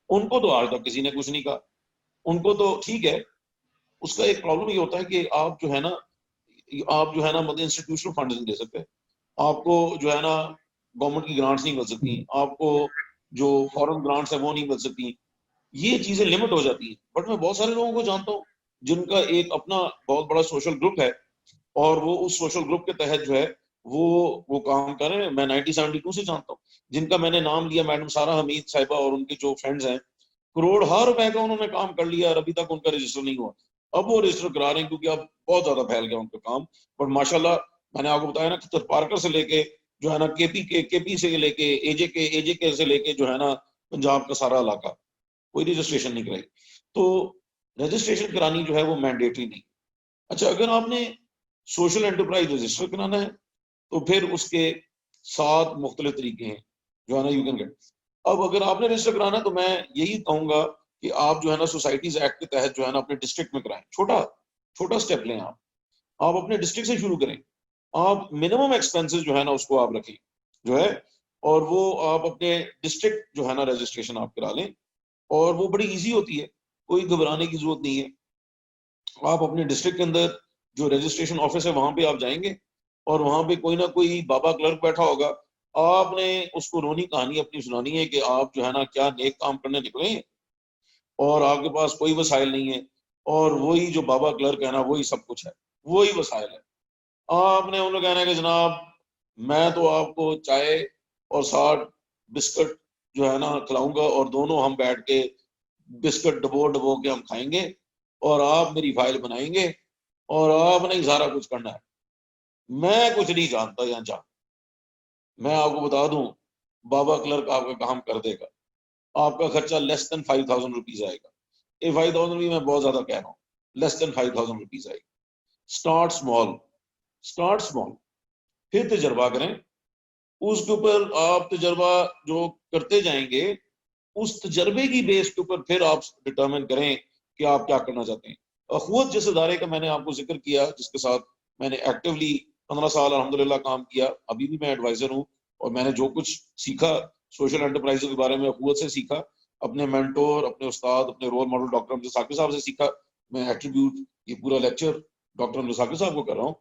उनको तो आज तक किसी ने कुछ नहीं कहा। उनको तो ठीक है। उसका एक प्रॉब्लम ये होता है कि आप जो है ना मतलब इंस्टीट्यूशनल फंड नहीं दे सकते, आपको जो है ना गवर्नमेंट की ग्रांट्स नहीं मिल सकती, आपको जो फॉरेन ग्रांट्स है वो नहीं मिल सकती, ये चीजें लिमिट हो जाती है। बट मैं बहुत सारे लोगों को जानता हूँ जिनका एक अपना बहुत बड़ा सोशल ग्रुप है, और वो उस सोशल ग्रुप के तहत जो है वो काम कर रहे हैं। मैं 1972 से जानता हूँ जिनका मैंने नाम लिया, मैडम सारा हमीद साहिबा और उनके जो फ्रेंड्स हैं, करोड़ हर रुपए का उन्होंने काम कर लिया और अभी तक उनका रजिस्टर नहीं हुआ। अब वो रजिस्टर करा रहे हैं क्योंकि अब बहुत ज्यादा फैल गया उनका काम। बट माशाल्लाह मैंने आपको बताया ना, खतर पार्कर से लेके जो है ना केपी से लेके एजे के से लेके जो है ना पंजाब का सारा इलाका, कोई रजिस्ट्रेशन नहीं कराई। तो रजिस्ट्रेशन करानी जो है वो मैंडेटरी नहीं। अच्छा, अगर आपने सोशल एंटरप्राइज रजिस्टर कराना है तो फिर उसके 7 मुख्तलिफ तरीके हैं जो है ना यू कैन गेट। अब अगर आपने रजिस्टर कराना है तो मैं यही कहूंगा कि आप जो है ना सोसाइटीज एक्ट के तहत जो है ना अपने डिस्ट्रिक्ट में कराएं। छोटा छोटा स्टेप लें, आप अपने डिस्ट्रिक्ट से शुरू करें। आप मिनिमम एक्सपेंसेस जो है ना उसको आप रखें जो है, और वो आप अपने डिस्ट्रिक्ट जो है ना रजिस्ट्रेशन आप करा लें, और वो बड़ी इजी होती है, कोई घबराने की जरूरत नहीं है। आप अपने डिस्ट्रिक्ट के अंदर जो रजिस्ट्रेशन ऑफिस है वहां पे आप जाएंगे, और वहां पे कोई ना कोई बाबा क्लर्क बैठा होगा, आपने उसको रोनी कहानी अपनी सुनानी है कि आप जो है ना क्या नेक काम करने निकले हैं और आपके पास कोई वसाइल नहीं है, और वही जो बाबा क्लर्क है ना वही सब कुछ है, वही वसाइल है। आपने उन्हें कहना है कि जनाब मैं तो आपको चाय और साथ बिस्किट जो है ना खिलाऊंगा, और दोनों हम बैठ के बिस्किट डबो डबो के हम खाएंगे, और आप मेरी फाइल बनाएंगे, और आपने ही सारा कुछ करना है, मैं कुछ नहीं जानता यहाँ जा। मैं आपको बता दूं, बाबा क्लर्क आपका काम कर देगा, आपका खर्चा लेस देन 5,000 रुपीज आएगा। ये 5,000 भी मैं बहुत ज्यादा कह रहा हूँ, लेस देन 5,000 रुपीज आएगा। स्टार्ट स्मॉल, स्टार्ट स्मॉल, फिर तजर्बा करें। उसके ऊपर आप तजर्बा जो करते जाएंगे, उस तजर्बे की बेस के ऊपर फिर आप डिटरमिन करें कि आप क्या करना चाहते हैं। अखुवत जिस इदारे का मैंने आपको जिक्र किया, जिसके साथ मैंने एक्टिवली 15 साल अल्हम्दुलिल्लाह काम किया, अभी भी मैं एडवाइजर हूँ, और मैंने जो कुछ सीखा सोशल एंटरप्राइज के बारे में अखुवत से सीखा, अपने मेंटोर, अपने उस्ताद, अपने role model doctor Abdul Saqib साहब से सीखा। मैं एट्रीब्यूट ये पूरा लेक्चर डॉक्टर अब्दुल साकिब साहब को कर रहा हूँ।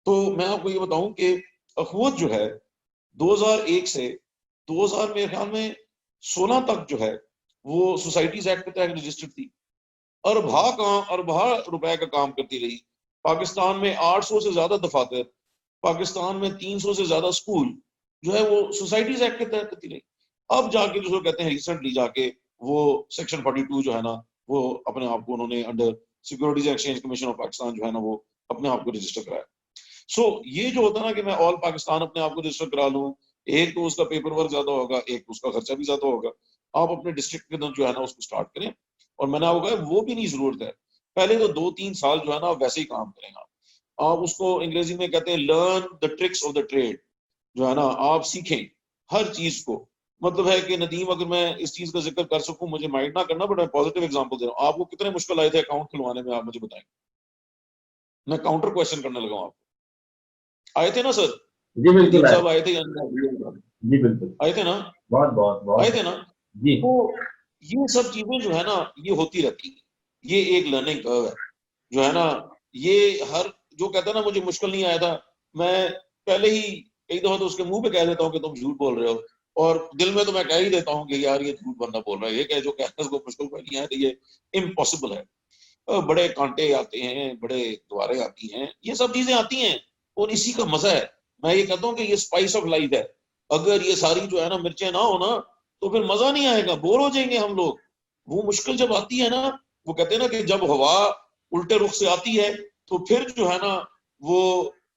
तो मैं आपको ये बताऊं कि अखुवत जो है 2001 से 2000 मेरे ख्याल में 16 तक जो है वो सोसाइटीज एक्ट के तहत रजिस्टर्ड थी। अरबा रुपए का काम करती रही। पाकिस्तान में 800 से ज्यादा दफातर, पाकिस्तान में 300 से ज्यादा स्कूल जो है वो सोसाइटीज एक्ट के तहत करती रही। अब जाके जो कहते हैं रिसेंटली जाके वो सेक्शन 42 जो है ना वो अपने आप को उन्होंने under securities exchange commission of Pakistan जो है ना वो अपने आप को रजिस्टर कराया। सो ये जो होता है ना कि मैं ऑल पाकिस्तान अपने आप को रजिस्टर करा लूं, एक तो उसका पेपर वर्क ज्यादा होगा, एक तो उसका खर्चा भी ज्यादा होगा। आप अपने डिस्ट्रिक्ट के अंदर जो है ना उसको स्टार्ट करें, और मैंने आपको कहा वो भी नहीं जरूरत है, पहले तो 2-3 साल जो है ना वैसे ही काम करेंगे। आप उसको अंग्रेजी में कहते हैं learn the tricks of the trade, जो है ना आप सीखें हर चीज को। मतलब है कि नदीम, अगर मैं इस चीज का जिक्र कर सकूं, मुझे माइंड ना करना, बट मैं पॉजिटिव एग्जांपल दे रहा हूं। आपको कितने मुश्किल आए थे अकाउंट खुलवाने में, आप मुझे बताएं। मैं काउंटर क्वेश्चन करने लगा हूं। आपको आए थे ना सर? जी बिल्कुल साहब आए थे? जी बिल्कुल आए थे ना? बहुत बहुत बहुत आए थे ना? जी तो ये सब चीजें जो है ना ये होती रहती है, ये एक लर्निंग कर्व है जो है ना। ये हर जो कहता है ना मुझे मुश्किल नहीं आया था, मैं पहले ही कई दफा तो उसके मुंह पे कह देता हूँ कि तुम झूठ बोल रहे हो, और दिल में तो मैं कह ही देता हूँ कि यार ये झूठ बंदा बोल रहा है, ये क्या जो कहता है उसको मुश्किल कोई नहीं आया, तो ये इम्पॉसिबल है। बड़े कांटे आते हैं, बड़े द्वारे आती हैं, ये सब चीजें आती हैं, और इसी का मजा है। मैं ये कहता हूँ कि ये स्पाइस ऑफ लाइफ है। अगर ये सारी जो है ना मिर्चें ना हो ना, तो फिर मजा नहीं आएगा, बोर हो जाएंगे हम लोग। वो मुश्किल जब आती है ना, वो कहते हैं ना कि जब हवा उल्टे रुख से आती है तो फिर जो है ना वो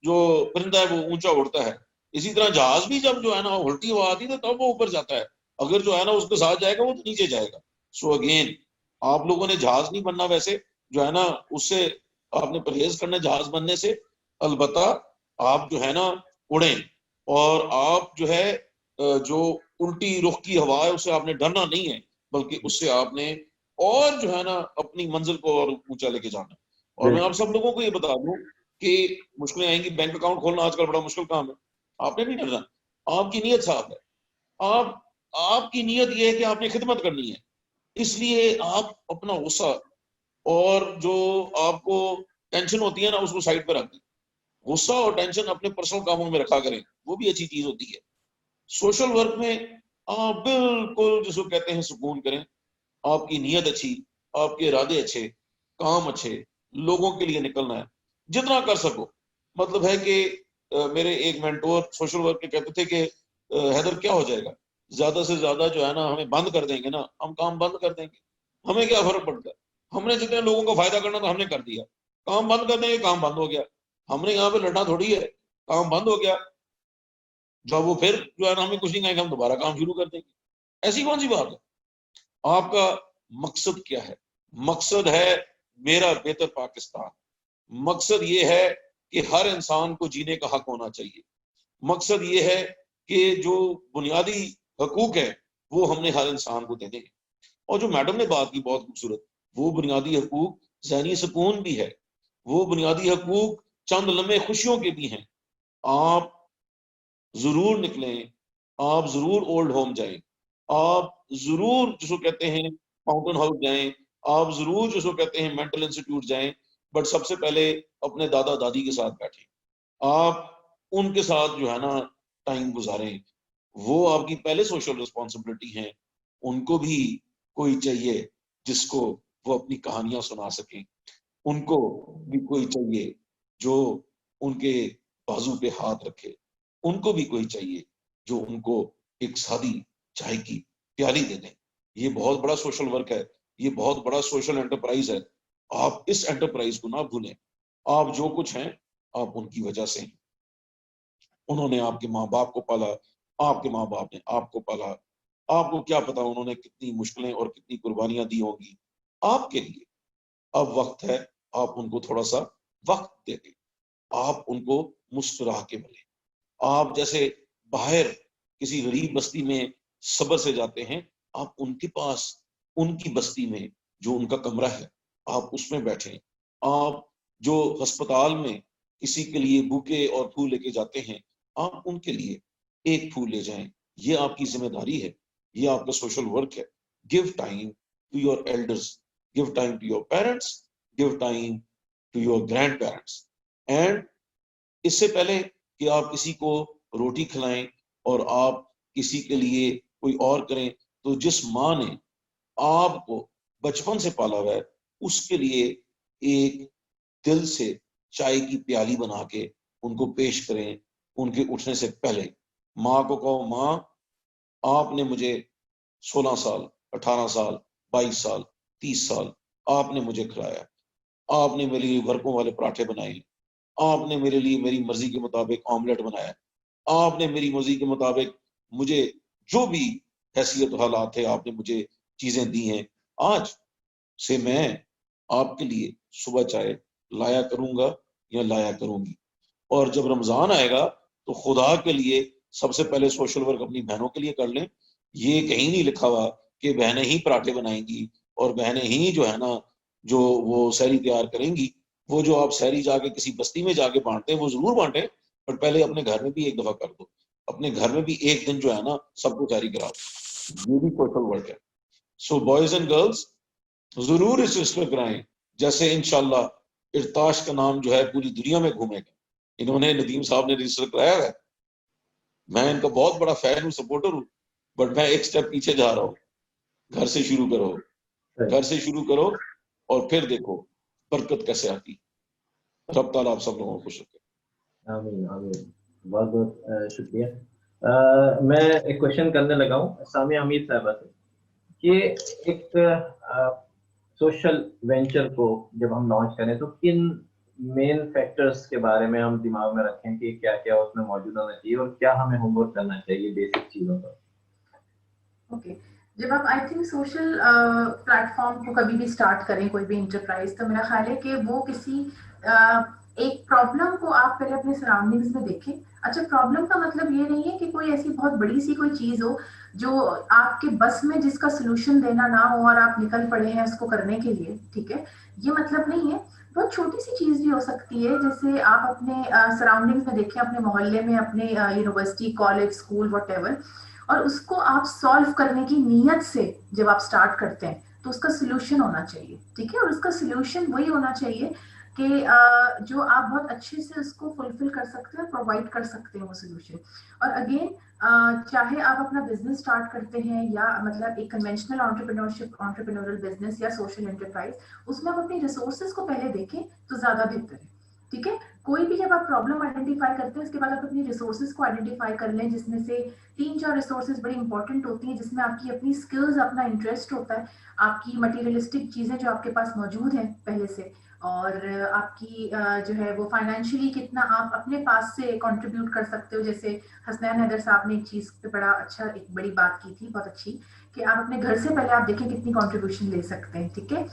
जो परिंदा है वो ऊंचा उड़ता है। इसी तरह जहाज भी जब जो है ना उल्टी हवा आती है तब वो ऊपर जाता है, अगर जो है ना उसके साथ जाएगा वो तो नीचे जाएगा। सो अगेन, आप लोगों ने जहाज नहीं बनना वैसे जो है ना, उससे आपने परहेज करना जहाज बनने से। अलबत्ता आप जो है ना उड़ें, और आप जो है जो उल्टी रुख की हवा है उससे आपने डरना नहीं है, बल्कि उससे आपने और जो है ना अपनी मंजिल को और ऊंचा लेके जाना है। और मैं आप सब लोगों को ये बता दूं कि मुश्किलें आएंगी, बैंक अकाउंट खोलना आजकल बड़ा मुश्किल काम है, आपने नहीं डरना। आपकी नीयत साफ है, आप आपकी नीयत ये है कि आपने खिदमत करनी है, इसलिए आप अपना गुस्सा और जो आपको टेंशन होती है ना उसको साइड पर रख दें। गुस्सा और टेंशन अपने पर्सनल कामों में रखा करें, वो भी अच्छी चीज होती है। सोशल वर्क में आप बिल्कुल जिसको कहते हैं सुकून करें, आपकी नीयत अच्छी, आपके इरादे अच्छे, काम अच्छे, लोगों के लिए निकलना है जितना कर सको। मतलब है कि मेरे एक मेंटोर सोशल वर्क के कहते थे कि हैदर क्या हो जाएगा, ज्यादा से ज्यादा जो है ना हमें बंद कर देंगे ना, हम काम बंद कर देंगे, हमें क्या फर्क पड़ता है, हमने जितने लोगों को फायदा करना था हमने कर दिया, काम बंद कर देंगे, काम बंद हो गया, हमने यहाँ पे लड़ना थोड़ी है, काम बंद हो गया। जब वो फिर जो है ना हमें कुछ नहीं कहेंगे, हम दोबारा काम शुरू कर देंगे। ऐसी कौन सी बात है। आपका मकसद क्या है। मकसद है मेरा बेहतर पाकिस्तान। मकसद ये है कि हर इंसान को जीने का हक होना चाहिए। मकसद ये है कि जो बुनियादी हकूक है वो हमने हर इंसान को देने हैं। और जो मैडम ने बात की बहुत खूबसूरत, वो बुनियादी हकूक ज़हनी सुकून भी है, वो बुनियादी हकूक चंद लम्हे खुशियों के भी हैं। आप जरूर निकलें, आप जरूर ओल्ड होम जाएं, आप जरूर जिसको कहते हैं फाउंटेन हाउस जाएं, आप जरूर जिसको कहते हैं मेंटल इंस्टीट्यूट जाएं, बट सबसे पहले अपने दादा दादी के साथ बैठें, आप उनके साथ जो है ना टाइम गुजारें। वो आपकी पहले सोशल रिस्पॉन्सिबिलिटी है। उनको भी कोई चाहिए जिसको वो अपनी कहानियां सुना सकें, उनको भी कोई चाहिए जो उनके बाजू पे हाथ रखे, उनको भी कोई चाहिए जो उनको एक सादी चाय की प्याली दे दें। ये बहुत बड़ा सोशल वर्क है, ये बहुत बड़ा सोशल एंटरप्राइज है। आप इस एंटरप्राइज को ना भूलें। आप जो कुछ हैं आप उनकी वजह से हैं। उन्होंने आपके माँ बाप को पाला, आपके माँ बाप ने आपको पाला। आपको क्या पता उन्होंने कितनी मुश्किलें और कितनी कुर्बानियां दी होंगी आपके लिए। अब वक्त है आप उनको थोड़ा सा वक्त दे दें, आप उनको मुस्कुरा के मिले। आप जैसे बाहर किसी गरीब बस्ती में सब्र से जाते हैं, आप उनके पास उनकी बस्ती में जो उनका कमरा है आप उसमें बैठें। आप जो अस्पताल में किसी के लिए बुके और फूल लेके जाते हैं, आप उनके लिए एक फूल ले जाएं। ये आपकी जिम्मेदारी है, ये आपका सोशल वर्क है। Give time to your elders, give time to your parents, give time to your grandparents. And इससे पहले कि आप किसी को रोटी खिलाएं और आप किसी के लिए कोई और करें, तो जिस माँ ने आपको बचपन से पाला हुआ है उसके लिए एक दिल से चाय की प्याली बना के उनको पेश करें। उनके उठने से पहले माँ को कहो, माँ आपने मुझे 16 साल, 18 साल, 22 साल, 30 साल आपने मुझे खिलाया, आपने मेरे लिए वर्कों वाले पराठे बनाए, आपने मेरे लिए मेरी मर्जी के मुताबिक ऑमलेट बनाया, आपने मेरी मर्जी के मुताबिक मुझे जो भी हैसियत हालात थे आपने मुझे चीजें दी हैं। आज से मैं आपके लिए सुबह चाय लाया करूंगा या लाया करूंगी। और जब रमजान आएगा तो खुदा के लिए सबसे पहले सोशल वर्क अपनी बहनों के लिए कर लें। ये कहीं नहीं लिखा हुआ कि बहनें ही पराठे बनाएंगी और बहनें ही जो है ना जो वो सहरी तैयार करेंगी। वो जो आप सहरी जाके किसी बस्ती में जाके बांटते हैं वो जरूर बांटें, पर पहले अपने घर में भी एक दफा कर दो। अपने घर में भी एक दिन जो है ना सबको सहरी कराओ। ये भी सोशल वर्क है। सो बॉयज एंड गर्ल्स जरूर इस रजिस्टर कराएं, जैसे इंशाल्लाह इरताश का नाम जो है पूरी दुनिया में घूमेगा। इन्होंने नदीम साहब ने रजिस्टर कराया है, मैं इनका बहुत बड़ा फैन हूँ, सपोर्टर हूँ, बट मैं एक स्टेप पीछे जा रहा हूँ। घर से शुरू करो, घर से शुरू करो और फिर देखो बरकत कैसे आती। रब ताला आप सब लोगों को खुश रखे। आमीन आमीन, बहुत बहुत शुक्रिया। मैं एक क्वेश्चन करने लगा हूँ सामिया हमीद साहबा से कि एक सोशल वेंचर को जब हम लॉन्च करें तो किन मेन फैक्टर्स के बारे में हम दिमाग में रखें कि क्या क्या उसमें मौजूद होना चाहिए और क्या हमें होमवर्क करना चाहिए बेसिक चीजों पर। ओके, जब आप आई थिंक सोशल प्लेटफॉर्म को कभी भी स्टार्ट करें, कोई भी इंटरप्राइज, तो मेरा ख्याल है कि वो किसी एक प्रॉब्लम को आप पहले अपने सराउंडिंग्स में देखें। अच्छा, प्रॉब्लम का मतलब ये नहीं है कि कोई ऐसी बहुत बड़ी सी कोई चीज हो जो आपके बस में जिसका सोल्यूशन देना ना हो और आप निकल पड़े हैं उसको करने के लिए, ठीक है, ये मतलब नहीं है। बहुत छोटी सी चीज भी हो सकती है, जैसे आप अपने सराउंडिंग्स में देखें, अपने मोहल्ले में, अपने यूनिवर्सिटी, कॉलेज, स्कूल, व्हाटएवर, और उसको आप सॉल्व करने की नीयत से जब आप स्टार्ट करते हैं तो उसका सोल्यूशन होना चाहिए, ठीक है। और उसका सोल्यूशन वही होना चाहिए कि जो आप बहुत अच्छे से उसको फुलफिल कर सकते हैं, प्रोवाइड कर सकते हैं वो सोल्यूशन। और अगेन, चाहे आप अपना बिजनेस स्टार्ट करते हैं या मतलब एक कन्वेंशनल एंटरप्रेन्योरल बिजनेस या सोशल एंटरप्राइज, उसमें आप अपनी रिसोर्सेज को पहले देखें तो ज्यादा बेहतर है, ठीक है। कोई भी जब आप प्रॉब्लम आइडेंटिफाई करते हैं उसके बाद आप अपनी रिसोर्सेज को आइडेंटिफाई कर लें, जिसमें से 3-4 रिसोर्सेज बड़ी इंपॉर्टेंट होती हैं, जिसमें आपकी अपनी स्किल्स, अपना इंटरेस्ट होता है, आपकी मटेरियलिस्टिक चीजें जो आपके पास मौजूद हैं पहले से, और आपकी जो है वो फाइनेंशियली कितना आप अपने पास से कंट्रीब्यूट कर सकते हो। जैसे हसनैन हैदर साहब ने एक चीज पे बड़ा अच्छा, एक बड़ी बात की थी, बहुत अच्छी, कि आप अपने घर से पहले आप देखें कितनी कंट्रीब्यूशन ले सकते हैं, ठीक है,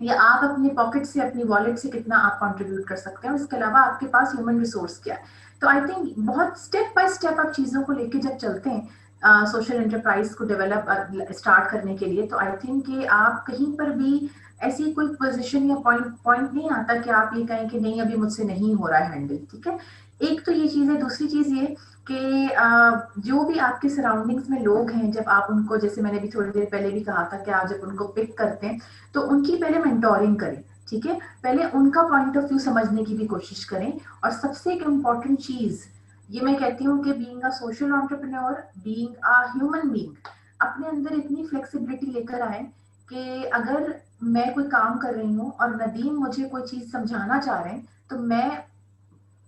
या आप अपने पॉकेट से, अपनी वॉलेट से कितना आप कंट्रीब्यूट कर सकते हैं, और इसके अलावा आपके पास ह्यूमन रिसोर्स क्या है। तो आई थिंक बहुत स्टेप बाय स्टेप आप चीजों को लेके जब चलते हैं सोशल एंटरप्राइज को डेवलप स्टार्ट करने के लिए, तो आई थिंक कि आप कहीं पर भी ऐसी कोई पोजीशन या पॉइंट नहीं आता कि आप ये कहें कि नहीं अभी मुझसे नहीं हो रहा है हैंडल, ठीक है। एक तो ये चीज है। दूसरी चीज ये कि जो भी आपके सराउंडिंग्स में लोग हैं, जब आप उनको, जैसे मैंने भी थोड़ी देर पहले भी कहा था कि आप जब उनको पिक करते हैं तो उनकी पहले मेंटोरिंग करें, ठीक है, पहले उनका पॉइंट ऑफ व्यू समझने की भी कोशिश करें। और सबसे एक इम्पॉर्टेंट चीज ये मैं कहती हूँ कि being a social entrepreneur, being a human being, अपने अंदर इतनी फ्लेक्सिबिलिटी लेकर आए कि अगर मैं कोई काम कर रही हूँ और नदीम मुझे कोई चीज समझाना चाह रहे हैं, तो मैं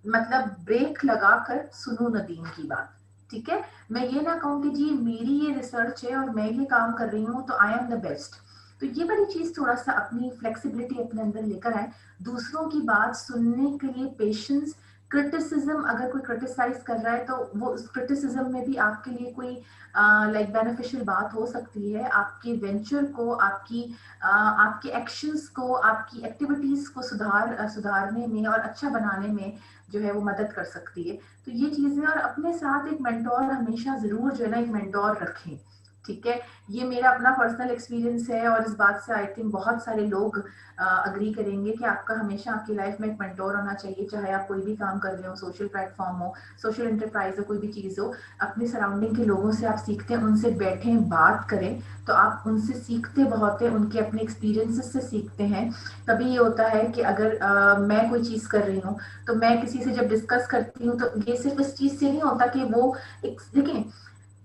मतलब ब्रेक लगाकर सुनूं नदीम की बात, ठीक है। मैं ये ना कहूँ कि जी मेरी ये रिसर्च है और मैं ये काम कर रही हूँ तो आई एम द बेस्ट। तो ये बड़ी चीज, थोड़ा सा अपनी फ्लेक्सिबिलिटी अपने अंदर लेकर आए, दूसरों की बात सुनने के लिए पेशेंस। क्रिटिसिज्म, अगर कोई क्रिटिसाइज कर रहा है तो वो उस क्रिटिसिज्म में भी आपके लिए कोई लाइक बेनिफिशियल बात हो सकती है, आपके वेंचर को, आपके एक्शंस को, आपकी एक्टिविटीज को सुधारने में और अच्छा बनाने में जो है वो मदद कर सकती है। तो ये चीजें, और अपने साथ एक मेंटोर हमेशा जरूर जो है ना, एक मेंटोर रखें, ठीक है। ये मेरा अपना पर्सनल एक्सपीरियंस है और इस बात से आई थिंक बहुत सारे लोग अग्री करेंगे कि आपका हमेशा आपकी लाइफ में एक मेंटोर होना चाहिए, चाहे आप कोई भी काम कर रहे हो, सोशल प्लेटफॉर्म हो, सोशल एंटरप्राइज हो, कोई भी चीज हो, अपने सराउंडिंग के लोगों से आप सीखते हैं, उनसे बैठें, बात करें, तो आप उनसे सीखते बहुत है, उनके अपने एक्सपीरियंसेस से सीखते हैं। कभी ये होता है कि अगर मैं कोई चीज कर रही हूँ तो मैं किसी से जब डिस्कस करती हूँ तो ये सिर्फ इस चीज से नहीं होता कि वो एक, देखें,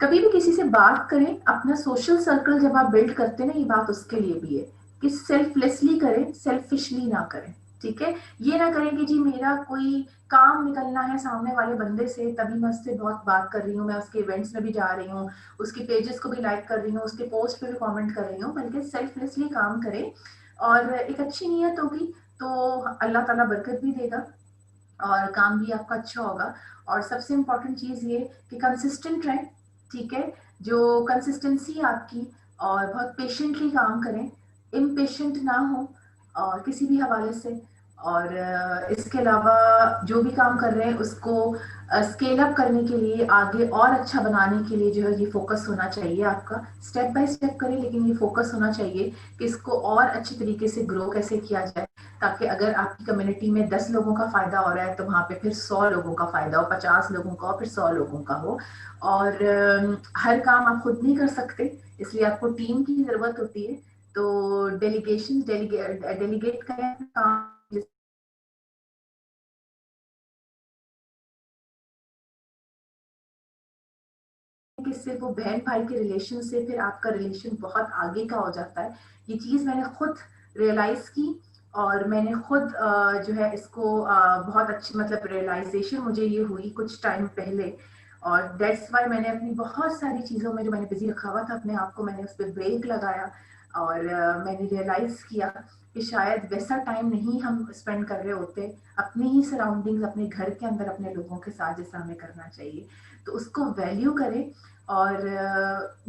कभी भी किसी से बात करें, अपना सोशल सर्कल जब आप बिल्ड करते हैं ना, ये बात उसके लिए भी है कि सेल्फलेसली करें, सेल्फिशली ना करें, ठीक है। ये ना करें कि जी मेरा कोई काम निकलना है सामने वाले बंदे से तभी मैं उससे बहुत बात कर रही हूँ, मैं उसके इवेंट्स में भी जा रही हूँ, उसके पेजेस को भी लाइक कर रही हूँ, उसके पोस्ट पे भी कमेंट कर रही हूँ, बल्कि सेल्फलेसली काम करें और एक अच्छी नीयत होगी तो अल्लाह ताला बरकत भी देगा और काम भी आपका अच्छा होगा। और सबसे इम्पोर्टेंट चीज ये कि कंसिस्टेंट रहें, ठीक है, जो कंसिस्टेंसी आपकी, और बहुत पेशेंटली काम करें, इम्पेशेंट ना हो और किसी भी हवाले से, और इसके अलावा जो भी काम कर रहे हैं उसको स्केल अप करने के लिए, आगे और अच्छा बनाने के लिए जो है ये फोकस होना चाहिए आपका। स्टेप बाय स्टेप करें, लेकिन ये फोकस होना चाहिए कि इसको और अच्छे तरीके से ग्रो कैसे किया जाए, ताकि अगर आपकी कम्युनिटी में 10 लोगों का फायदा हो रहा है तो वहां पे फिर 100 लोगों का फायदा हो, 50 लोगों का हो, फिर 100 लोगों का हो। और हर काम आप खुद नहीं कर सकते, इसलिए आपको टीम की जरूरत होती है। तो डेलीगेट करें काम, कि सिर्फ वो बहन भाई के रिलेशन से फिर आपका रिलेशन बहुत आगे का हो जाता है। ये चीज मैंने खुद रियलाइज की, और मैंने खुद जो है इसको बहुत अच्छी, मतलब रियलाइजेशन मुझे ये हुई कुछ टाइम पहले। और दैट्स वाई मैंने अपनी बहुत सारी चीजों में जो मैंने बिजी रखा हुआ था अपने आप को, मैंने उस पर ब्रेक लगाया। और मैंने रियलाइज किया कि शायद वैसा टाइम नहीं हम स्पेंड कर रहे होते अपनी ही सराउंडिंग्स, अपने घर के अंदर अपने लोगों के साथ, जैसा हमें करना चाहिए। तो उसको वैल्यू करें, और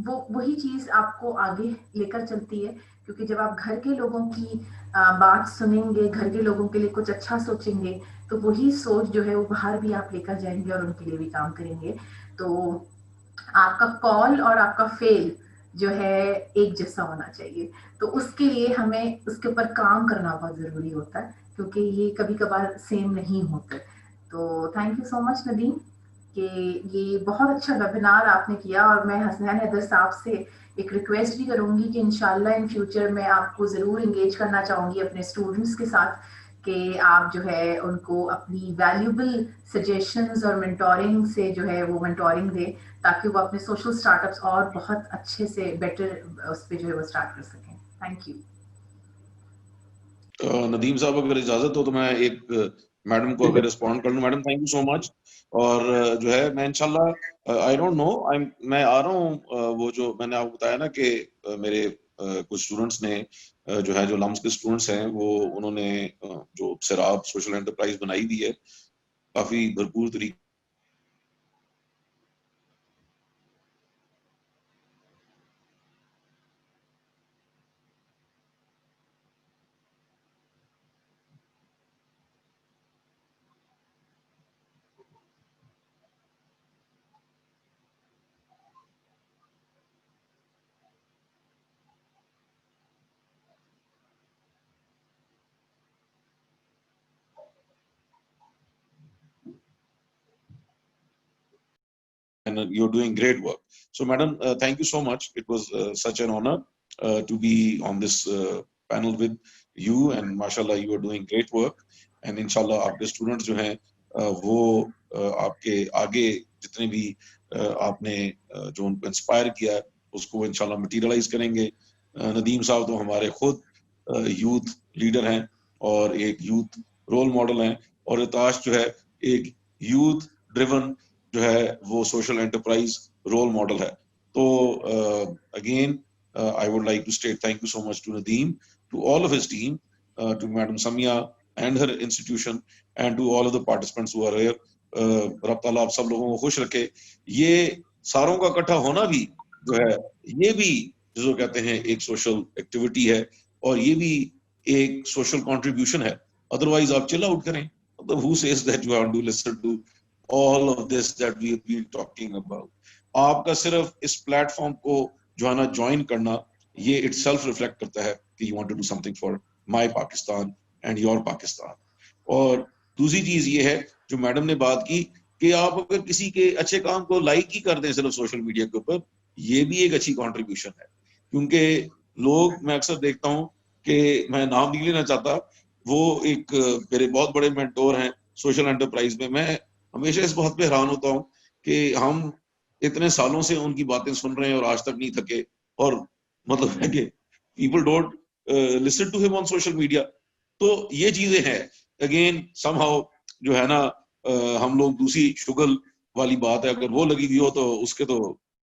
वो वही चीज आपको आगे लेकर चलती है। क्योंकि जब आप घर के लोगों की बात सुनेंगे, घर के लोगों के लिए कुछ अच्छा सोचेंगे, तो वही सोच जो है वो बाहर भी आप लेकर जाएंगे और उनके लिए भी काम करेंगे। तो आपका कॉल और आपका फेल जो है एक जैसा होना चाहिए। तो उसके लिए हमें उसके ऊपर काम करना बहुत जरूरी होता है, क्योंकि ये कभी कभार सेम नहीं होते। तो thank you so much Nadeem, कि ये बहुत अच्छा वेबिनार आपने किया। और मैं हसनैन हैदर साहब से एक रिक्वेस्ट भी करूंगी कि इंशाल्लाह इन फ्यूचर में आपको जरूर इंगेज करना चाहूंगी अपने स्टूडेंट्स के साथ, कि आप जो है उनको अपनी वैल्यूबल सजेशंस और मेंटोरिंग से जो है वो मेंटोरिंग दे, ताकि वो अपने सोशल स्टार्टअप्स और बहुत अच्छे से बेटर उस पर जो है वो स्टार्ट कर सकें। Thank you. नदीम साहब, अगर इजाजत हो तो मैं एक मैडम को अगर रिस्पॉन्ड कर लूं। Madam, thank you so much. और जो है मैं इंशाल्लाह, आई डोंट नो, मैं आ रहा हूँ। वो जो मैंने आपको बताया ना कि मेरे कुछ स्टूडेंट्स ने जो है, जो लम्स के स्टूडेंट्स हैं, वो उन्होंने जो सिराब सोशल एंटरप्राइज बनाई दी है काफी भरपूर तरीके। And you're doing great work. So, madam, thank you so much. It was such an honor to be on this panel with you, and mashallah, you are doing great work. And inshallah, आपके students जो हैं वो आपके आगे जितने भी आपने जो उनको इंस्पायर किया है उसको इंशाल्लाह मटीरियलाइज करेंगे। नदीम साहब तो हमारे खुद यूथ लीडर हैं और एक यूथ रोल मॉडल हैं, और रिताश जो है एक यूथ ड्रिवन जो है वो सोशल एंटरप्राइज रोल मॉडल है। तो again I would like to state thank you so much to Nadeem, to all of his team, to madam Samia and her institution, and to all of the participants who are here. रब ताला आप सब लोगों को खुश रखे। ये सारों का इकट्ठा होना भी जो है, ये भी जो कहते हैं एक सोशल एक्टिविटी है, और ये भी एक सोशल कंट्रीब्यूशन है। अदरवाइज आप चिल आउट करें, मतलब who says that you have to listen to all of this that we have been talking about? आपका सिर्फ इस प्लेटफॉर्म को जो है ना ज्वाइन करना, ये itself रिफ्लेक्ट करता है कि you want to do something for my Pakistan and your Pakistan. और दूसरी चीज ये है जो मैडम ने बात की कि आप अगर किसी के अच्छे काम को लाइक ही कर दें सिर्फ सोशल मीडिया के ऊपर, ये भी एक अच्छी कंट्रीब्यूशन है। क्योंकि लोग, मैं अक्सर देखता हूँ कि मैं नाम नहीं लेना चाहता, वो एक मेरे बहुत बड़े मेंटोर हैं सोशल एंटरप्राइज में। मैं हमेशा इस बात पे हैरान होता हूँ कि हम इतने सालों से उनकी बातें सुन रहे हैं और आज तक नहीं थके, और मतलब है कि people don't listen to him on social media. तो ये चीजें हैं अगेन समहाउ जो है ना, हम लोग दूसरी शुगल वाली बात है, अगर वो लगी हुई हो तो उसके तो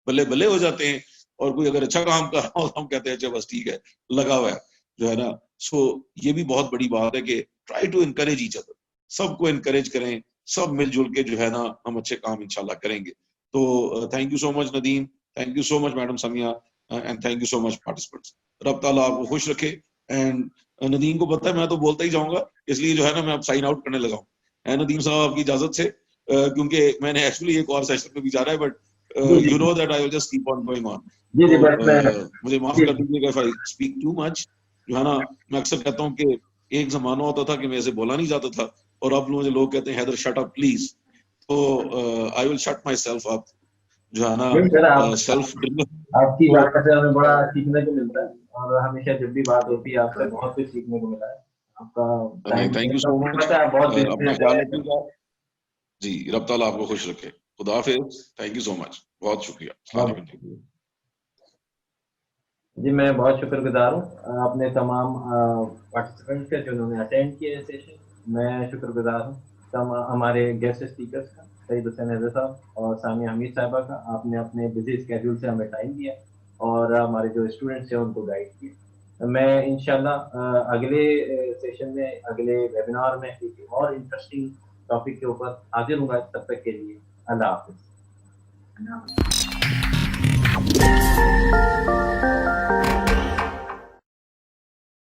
बल्ले बल्ले हो जाते हैं, और कोई अगर अच्छा काम कर रहा हो तो हम कहते हैं अच्छा बस ठीक है, लगा हुआ है जो है ना। सो ये भी बहुत बड़ी बात है कि try to encourage each other, सबको इनकरेज करें, सब मिलजुल के जो है ना हम अच्छे काम इंशाल्लाह करेंगे। तो thank you so much Nadeem, thank you so much madam Samia, and thank you so much participants. रब ताला आपको खुश रखे एंड नदीम को पता है मैं तो बोलता ही जाऊंगा, इसलिए जो है ना मैं अब साइन आउट करने लगा हूँ। नदीम साहब आपकी इजाजत से, क्योंकि मैंने एक्चुअली एक और सेशन में भी जा रहा है, but you know that I will just keep on going on. जी जी, तो बस मैं मुझे माफ कर दीजिएगा if I speak too much. जो है ना, मैं अक्सर कहता हूँ कि एक जमाना होता था कि मैं ऐसे बोला नहीं जाता था, और अब मुझे लोग कहते हैं हैदर शट अप प्लीज। तो I will shut myself up. जो है नहीं सर, ना, आप सेल्फ आपकी बात से हमें बड़ा सीखने को मिलता है, और हमेशा जब भी बात होती है आपसे बहुत कुछ सीखने को मिला है। आपका नहीं, time thank you so much. पता है बहुत अपना बिजी ख्याल है। रखिएगा जी, रब ताला आपको खुश रखे। खुदा हाफिज, थैंक यू सो मच, बहुत शुक्रिया। अस्सलाम वालेकुम जी। जी मैं बहुत शुक्रगुजार हूँ अपने तमाम पार्टिसिपेंट्स का जिन्होंने अटेंड किया सेशन। मैं शुक्रगुजार हूँ हमारे गेस्ट स्पीकर्स का, सईद हुसैन हैदर साहब और सानिया हमीद साहिबा का। आपने अपने बिजी स्केड्यूल से हमें टाइम दिया और हमारे जो स्टूडेंट्स हैं उनको गाइड किया। मैं इंशाल्लाह अगले सेशन में, अगले वेबिनार में एक और इंटरेस्टिंग टॉपिक के ऊपर हाजिर हूँगा। तब तक के लिए अल्लाह हाफिज।